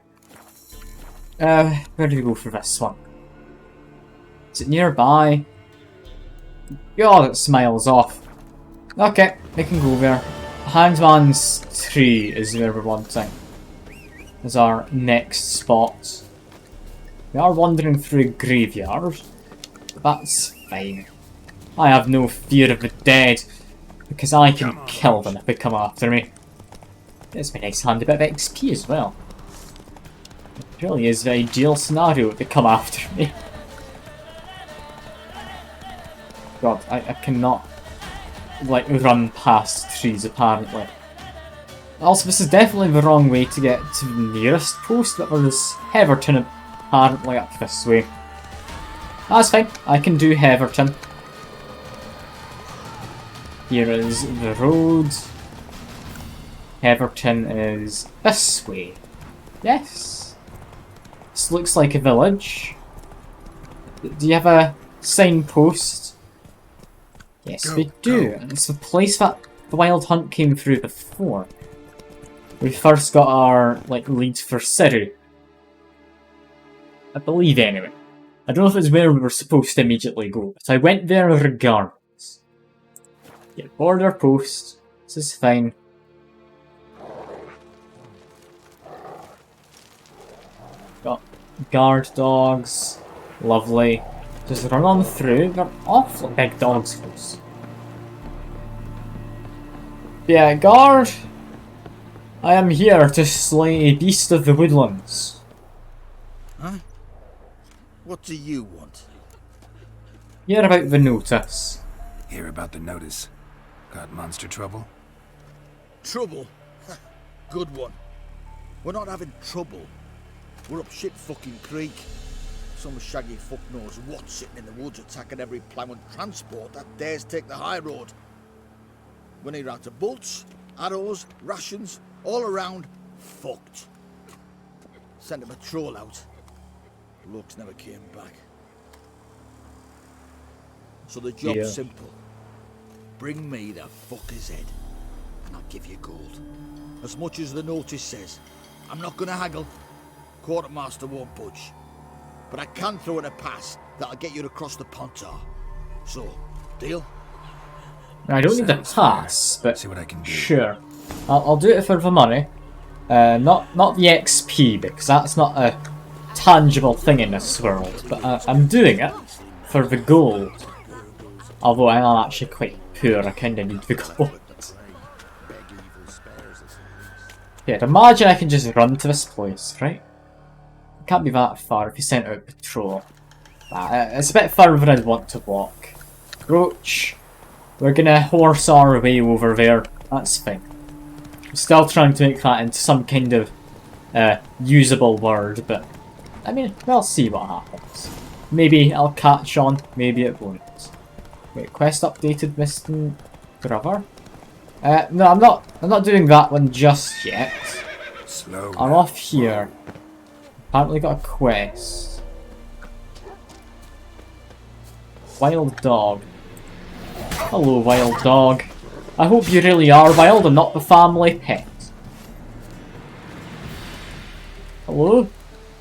Where do we go for this one? Is it nearby? God, it smiles off. Okay, we can go there. Hangman's Tree is where we're wanting. Is our next spot. We are wandering through a graveyard, but that's fine. I have no fear of the dead, because I can kill them if they come after me. It's my nice hand a bit of XP as well. It really is the ideal scenario if they come after me. God, I cannot, like, run past trees apparently. Also, this is definitely the wrong way to get to the nearest post, but there's Heverton apparently up this way. That's fine, I can do Heverton. Here is the road. Heverton is this way. Yes. This looks like a village. Do you have a signpost? Yes, we do. It's the place that the Wild Hunt came through before. We first got our lead for Ciri. I believe anyway. I don't know if it's where we were supposed to immediately go, but I went there regardless. Yeah, border post. This is fine. Got guard dogs. Lovely. Just run on through. They're awfully big dogs, folks. Yeah, guard. I am here to slay a beast of the woodlands. Huh? What do you want? Hear about the notice. Hear about the notice. Got monster trouble? Trouble? Good one. We're not having trouble. We're up shit fucking creek. Some shaggy fuck knows what sitting in the woods attacking every plough and transport that dares take the high road. When he out to bolts, arrows, rations, all around, fucked. Sent a patrol out. Blokes never came back. So the job's simple. Bring me the fucker's head, and I'll give you gold. As much as the notice says. I'm not gonna haggle. Quartermaster won't budge. But I can throw in a pass that'll get you across the Pontar. So, deal? I don't need the pass, but see what I can do. Sure. I'll do it for the money. Not the XP, because that's not a tangible thing in this world. But I'm doing it for the gold. Although I am actually quite poor, I kinda need the gold. Yeah, I'd imagine I can just run to this place, right? It can't be that far if you sent out patrol. It's a bit further than I'd want to walk. Roach. We're gonna horse our way over there. That's fine. I'm still trying to make that into some kind of usable word, but I mean, we'll see what happens. Maybe I'll catch on, maybe it won't. Wait, quest updated, Mr. Brother? No, I'm not doing that one just yet. Slow. I'm off here. Apparently got a quest. Wild dog. Hello, wild dog. I hope you really are wild and not the family pet. Hello?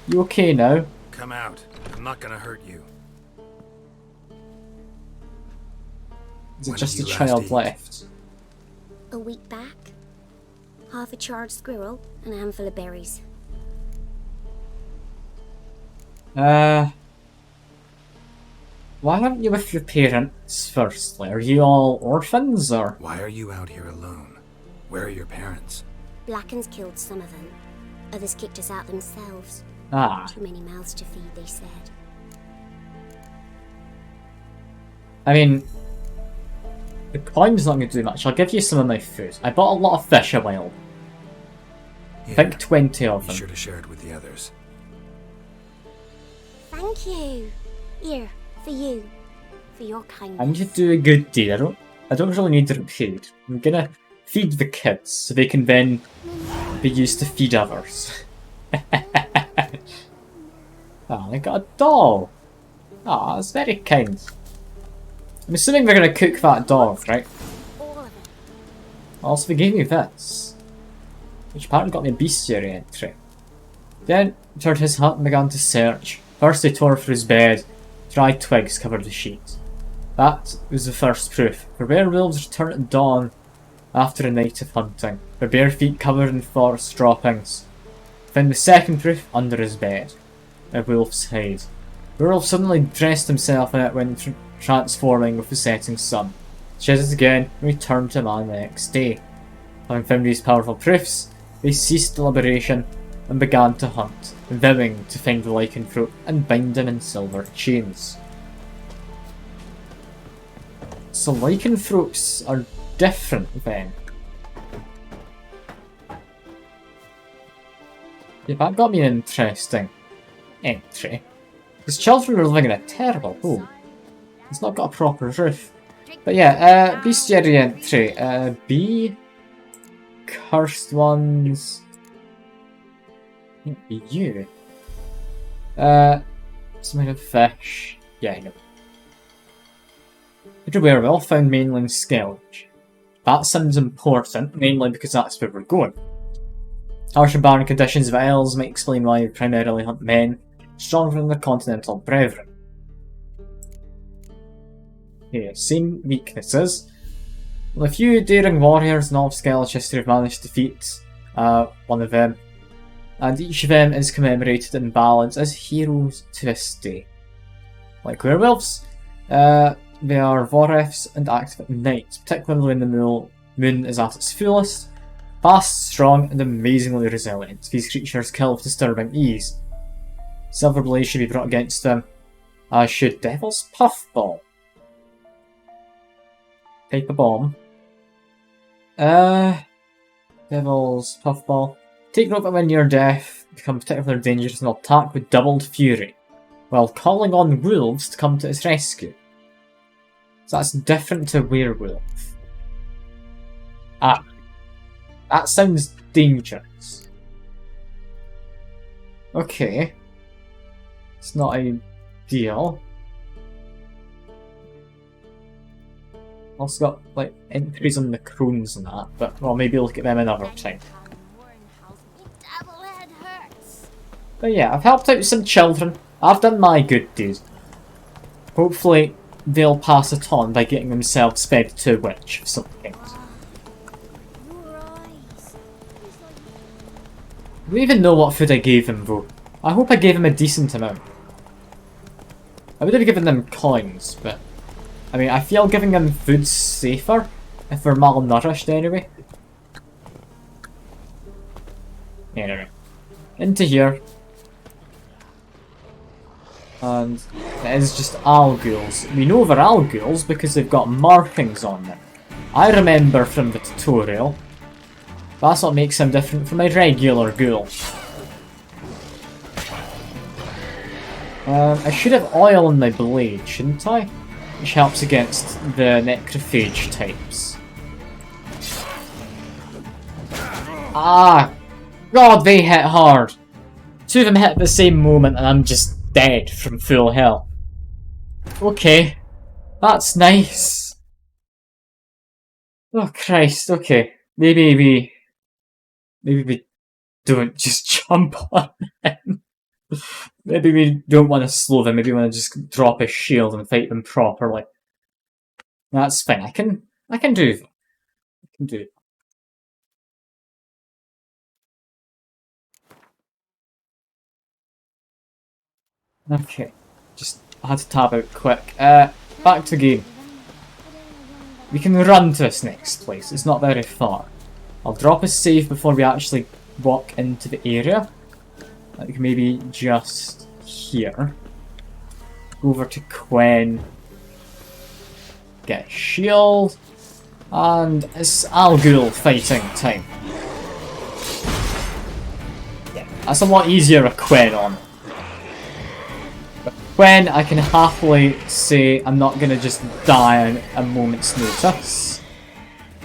You okay now? Come out. I'm not gonna hurt you. Is it just a child left? A week back. Half a charred squirrel and a handful of berries. Why aren't you with your parents, firstly? Are you all orphans, or...? Why are you out here alone? Where are your parents? Blackens killed some of them. Others kicked us out themselves. Ah. Too many mouths to feed, they said. I mean... the coin's not going to do much. I'll give you some of my food. I bought a lot of fish a while. I think 20 of Be them. sure to share it with the others. Thank you. Here, for you. For your kindness. I'm just do a good deed. I don't really need to get paid. I'm gonna feed the kids so they can then be used to feed others. Oh, I got a doll. Oh, that's very kind. I'm assuming they're gonna cook that dog, right? Also, they gave me this, which apparently got me a bestiary entry. Then, entered his hut and began to search. First, he tore through his bed. Dry twigs covered the sheet. That was the first proof. The werewolves returned at dawn after a night of hunting, their bare feet covered in forest droppings. Found the second proof under his bed, a wolf's hide. The werewolf suddenly dressed himself in it when transforming with the setting sun. Shed it again and returned to man the next day. Having found these powerful proofs, they ceased deliberation and began to hunt, vowing to find the lycanthrope and bind him in silver chains. So lycanthropes are different then. Yeah, that got me an interesting entry. Because children are living in a terrible home. It's not got a proper roof. But yeah, bestiary entry. B. Cursed ones. Be you. Some kind of fish. Yeah, I know. Hydra werewolf found mainland skellige. That sounds important, mainly because that's where we're going. Harsh and barren conditions of isles might explain why they primarily hunt men, stronger than their continental brethren. Yeah, same weaknesses. Well, a few daring warriors in all of Skellige history have managed to defeat one of them, and each of them is commemorated in ballads as heroes to this day. Like werewolves, they are Vorefs and active at night, particularly when the moon is at its fullest. Fast, strong, and amazingly resilient, these creatures kill with disturbing ease. Silver Blaze should be brought against them, as should Devil's Puffball. Type of bomb. Devil's Puffball. Take note that when near death, become particularly dangerous and will attack with doubled fury, while calling on wolves to come to its rescue. So that's different to werewolf. Ah. That sounds dangerous. Okay. It's not ideal. Also got, like, entries on the crones and that, but, well, maybe look at them another time. But yeah, I've helped out some children. I've done my good deed. Hopefully, they'll pass it on by getting themselves fed to a witch of some kind. I don't even know what food I gave them though. I hope I gave them a decent amount. I would have given them coins, but I mean, I feel giving them food's safer if they're malnourished anyway. Anyway, into here. And it is just alguls. We know they're alguls because they've got markings on them. I remember from the tutorial. That's what makes him different from a regular ghoul. I should have oil in my blade, shouldn't I? Which helps against the necrophage types. Ah! God, they hit hard! Two of them hit at the same moment and I'm just dead from full health. Okay. That's nice. Oh Christ, okay. Maybe we don't just jump on them. Maybe we don't want to slow them, maybe we want to just drop a shield and fight them properly. That's fine, I can do that. I can do that. Okay. Just I had to tab out quick. Back to game. We can run to this next place, it's not very far. I'll drop a save before we actually walk into the area. Like maybe just here. Go over to Quen. Get a shield. And it's Al Ghul fighting time. That's a lot easier with Gwen on. But Gwen, I can happily say I'm not gonna just die on a moment's notice.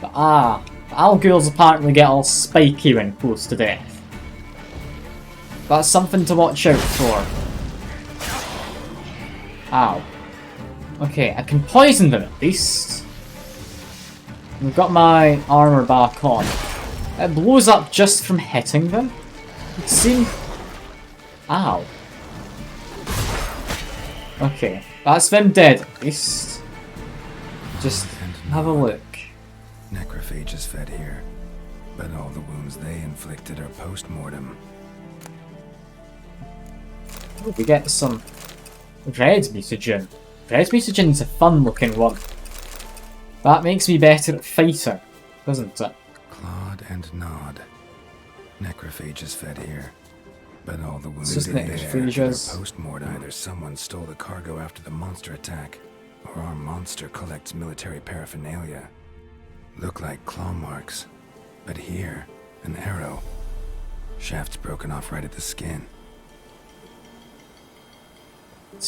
But Al Ghul's apparently get all spiky when close to death. That's something to watch out for. Ow. Okay, I can poison them at least. I've got my armour back on. It blows up just from hitting them. It seemed... Ow. Okay, that's them dead at least. Just have a look. Necrophages fed here, but all the wounds they inflicted are post-mortem. We get some red mutagen. Red mutagen's a fun looking one. That makes me better at fighting, doesn't it? Clawed and gnawed. Necrophages fed here, but all the wounds It's they just bear necrophages. are post-mortem. Either someone stole the cargo after the monster attack, or our monster collects military paraphernalia. Look like claw marks, but here, an arrow. Shaft's broken off right at the skin.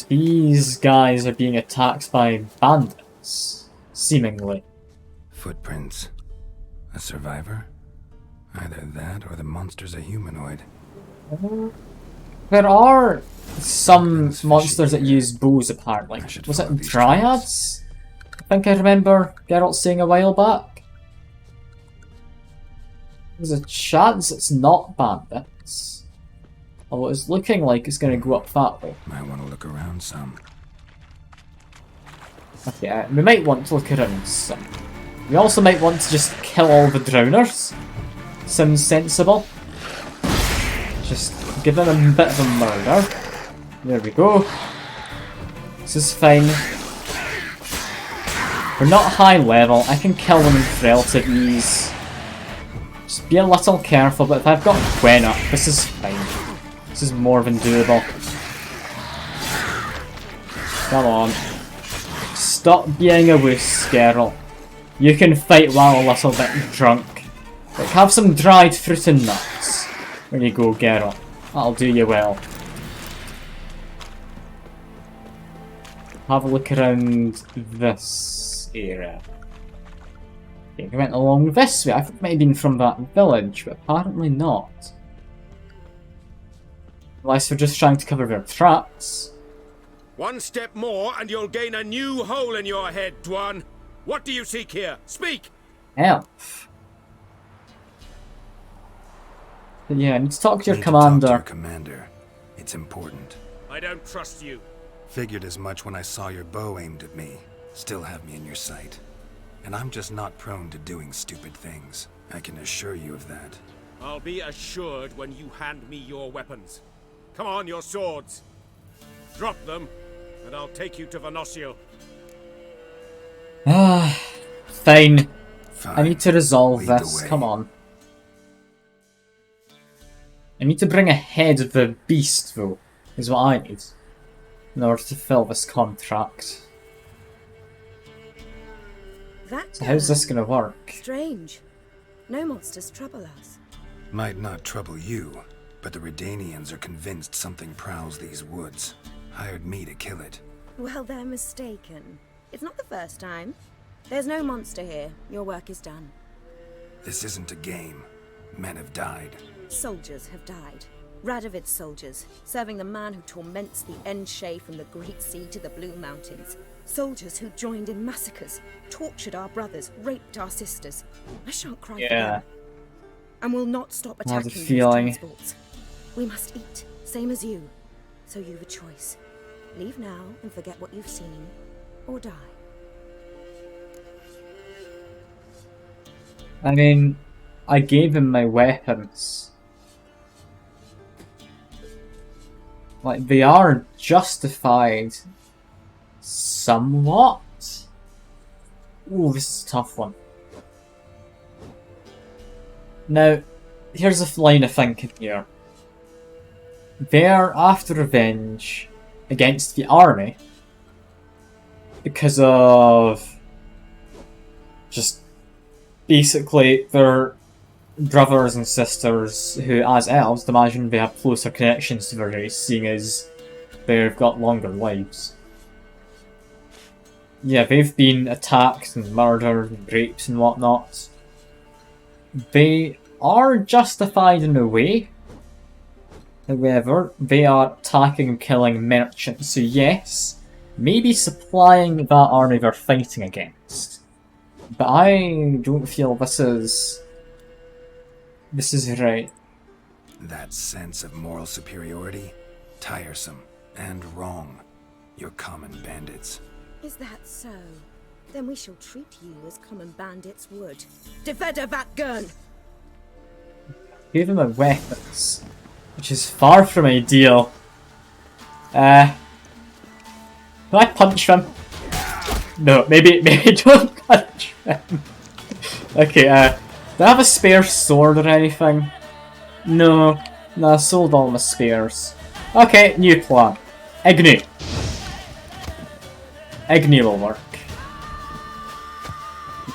These guys are being attacked by bandits, seemingly. Footprints. A survivor? Either that or the monster's a humanoid. There are some monsters that use bows apparently. Was it dryads? I think I remember Geralt saying a while back. There's a chance it's not bandits. Although it's looking like it's going to go up that way. Might want to look around some. Okay, we might want to look around some. We also might want to just kill all the drowners. Sounds sensible. Just give them a bit of a murder. There we go. This is fine. We're not high level. I can kill them with relative ease. Just be a little careful, but if I've got Gwen up, this is fine. This is more than doable. Come on. Stop being a wuss, Geralt. You can fight while a little bit drunk. Like, have some dried fruit and nuts. There you go, Geralt. That'll do you well. Have a look around this area. Okay, we went along this way. I think it might have been from that village, but apparently not. Unless we're just trying to cover their tracks. One step more and you'll gain a new hole in your head, Dwan. What do you seek here? Speak! Elf. But yeah, I need to talk to your Need commander. To talk to your commander. It's important. I don't trust you. Figured as much when I saw your bow aimed at me. Still have me in your sight. And I'm just not prone to doing stupid things. I can assure you of that. I'll be assured when you hand me your weapons. Come on, your swords. Drop them, and I'll take you to Venosio. Fine. Fine. I need to resolve Lead the this. way. Come on. I need to bring a head of the beast, though, is what I need in order to fill this contract. So how's this gonna work? Strange. No monsters trouble us. Might not trouble you, but the Redanians are convinced something prowls these woods. Hired me to kill it. Well, they're mistaken. It's not the first time. There's no monster here. Your work is done. This isn't a game. Men have died. Soldiers have died. Radovid's soldiers, serving the man who torments the Enche from the Great Sea to the Blue Mountains. Soldiers who joined in massacres, tortured our brothers, raped our sisters. I shan't cry for them. And will not stop I have attacking a these feeling. transports. We must eat, same as you. So you've a choice. Leave now and forget what you've seen, or die. I mean, I gave him my weapons. Like, they are justified somewhat. Ooh, this is a tough one. Now, here's a line of thinking here. They're after revenge against the army because of just basically their brothers and sisters who, as elves, imagine they have closer connections to their race, seeing as they've got longer lives. Yeah, they've been attacked and murdered and raped and whatnot. They are justified in a way. However, they are attacking and killing merchants, so yes, maybe supplying that army they're fighting against. But I don't feel this is right. That sense of moral superiority? Tiresome and wrong. You're common bandits. Is that so? Then we shall treat you as common bandits would. Defender that gun! Give them a weapons, which is far from ideal. Can I punch them? No, maybe don't punch them. Okay, do I have a spare sword or anything? No, I sold all my spares. Okay, new plan. Igni. Igni will work.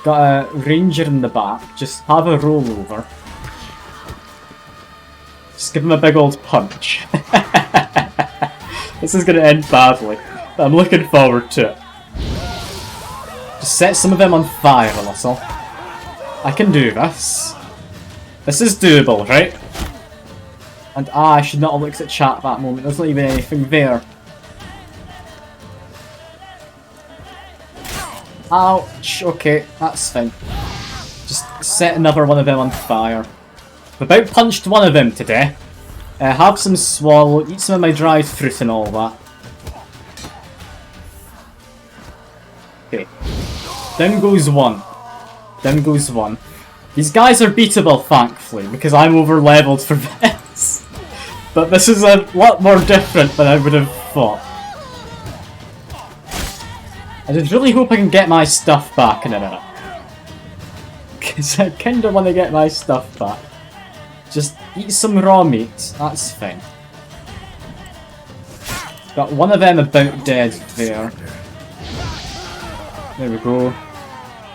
Got a ranger in the back, just have a roll over. Just give him a big old punch. This is gonna end badly, but I'm looking forward to it. Just set some of them on fire a little. I can do this. This is doable, right? And I should not have looked at chat at that moment, there's not even anything there. Ouch, okay, that's fine. Just set another one of them on fire. I've about punched one of them to death. Have some swallow, eat some of my dried fruit and all that. Okay. Down goes one. Down goes one. These guys are beatable, thankfully, because I'm over leveled for this. But this is a lot more different than I would have thought. I just really hope I can get my stuff back in a minute. Because I kinda want to get my stuff back. Just eat some raw meat, that's fine. Got one of them about dead there. There we go.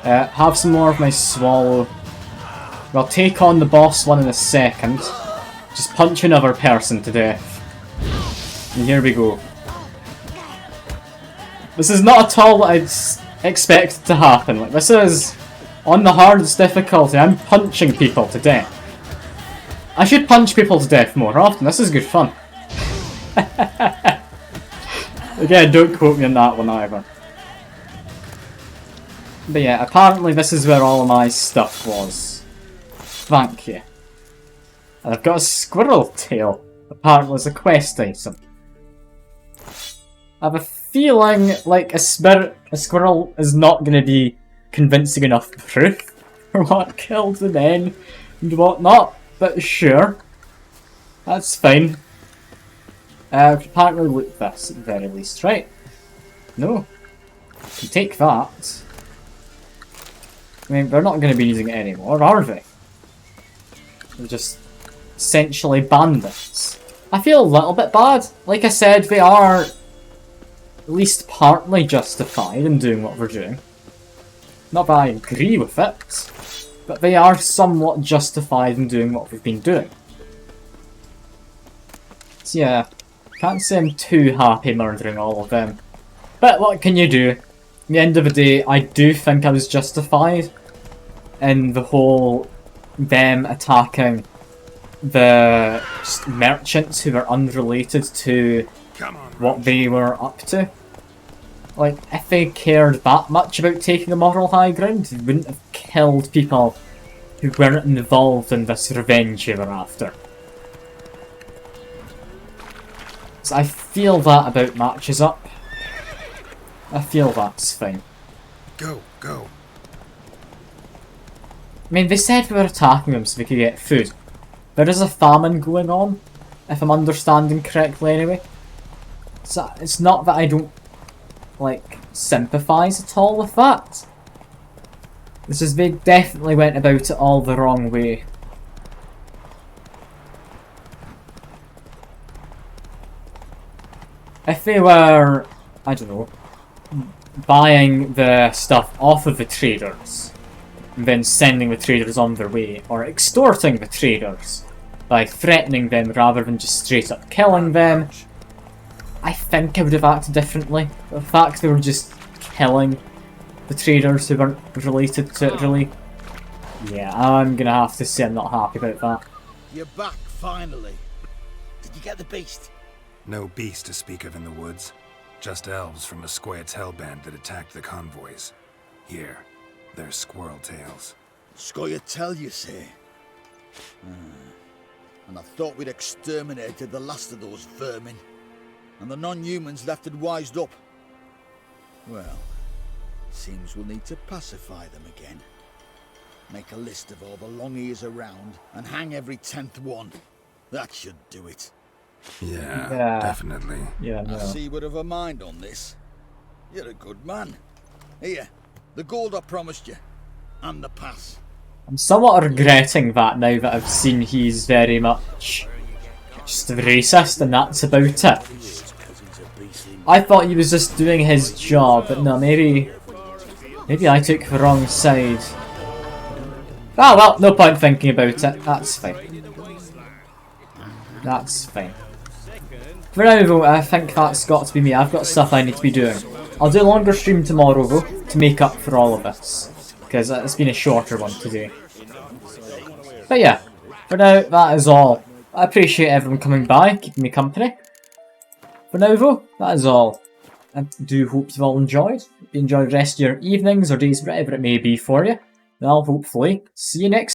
Have some more of my swallow. We'll take on the boss one in a second. Just punch another person to death. And here we go. This is not at all what I'd expect to happen. Like, this is on the hardest difficulty. I'm punching people to death. I should punch people to death more often. This is good fun. Again, don't quote me on that one either. But yeah, apparently this is where all of my stuff was. Thank you. And I've got a squirrel tail. Apparently it's a quest item. I have a feeling like a squirrel is not going to be convincing enough proof for what killed the men and whatnot, but sure. That's fine. Apparently loot this at the very least, right? No. Can take that. I mean, they're not going to be using it anymore, are they? They're just essentially bandits. I feel a little bit bad. Like I said, they are at least partly justified in doing what they're doing. Not that I agree with it, but they are somewhat justified in doing what they've been doing. So yeah, can't say I'm too happy murdering all of them. But what can you do? At the end of the day, I do think I was justified in the whole them attacking the merchants who were unrelated to what they were up to. Like, if they cared that much about taking a moral high ground, they wouldn't have killed people who weren't involved in this revenge they were after. So I feel that about matches up. I feel that's fine. Go. I mean, they said we were attacking them so they could get food. There is a famine going on, if I'm understanding correctly anyway. So it's not that I don't, like, sympathise at all with that. It's just they definitely went about it all the wrong way. If they were, I don't know, buying the stuff off of the traders, and then sending the traders on their way, or extorting the traders by threatening them rather than just straight up killing them, I think I would have acted differently. The fact they were just killing the traders who weren't related to it, really. Yeah, I'm gonna have to say I'm not happy about that. You're back, finally. Did you get the beast? No beast to speak of in the woods. Just elves from a Scoia'tael band that attacked the convoys. Here, they're squirrel tails. Scoia'tael, you say? And I thought we'd exterminated the last of those vermin. And the non-humans left it wised up. Well, seems we'll need to pacify them again. Make a list of all the long ears around and hang every 10th one. That should do it. Yeah, definitely. Yeah, no. I see you would have a mind on this. You're a good man. Here, the gold I promised you. And the pass. I'm somewhat regretting that now that I've seen he's very much just a racist and that's about it. I thought he was just doing his job, but no, maybe I took the wrong side. Ah well, no point thinking about it. That's fine. That's fine. For now though, I think that's got to be me. I've got stuff I need to be doing. I'll do a longer stream tomorrow though, to make up for all of this. Because it's been a shorter one today. But yeah, for now, that is all. I appreciate everyone coming by, keeping me company. For now though, that is all. I do hope you've all enjoyed. Hope you enjoy the rest of your evenings or days, whatever it may be for you. And I'll hopefully see you next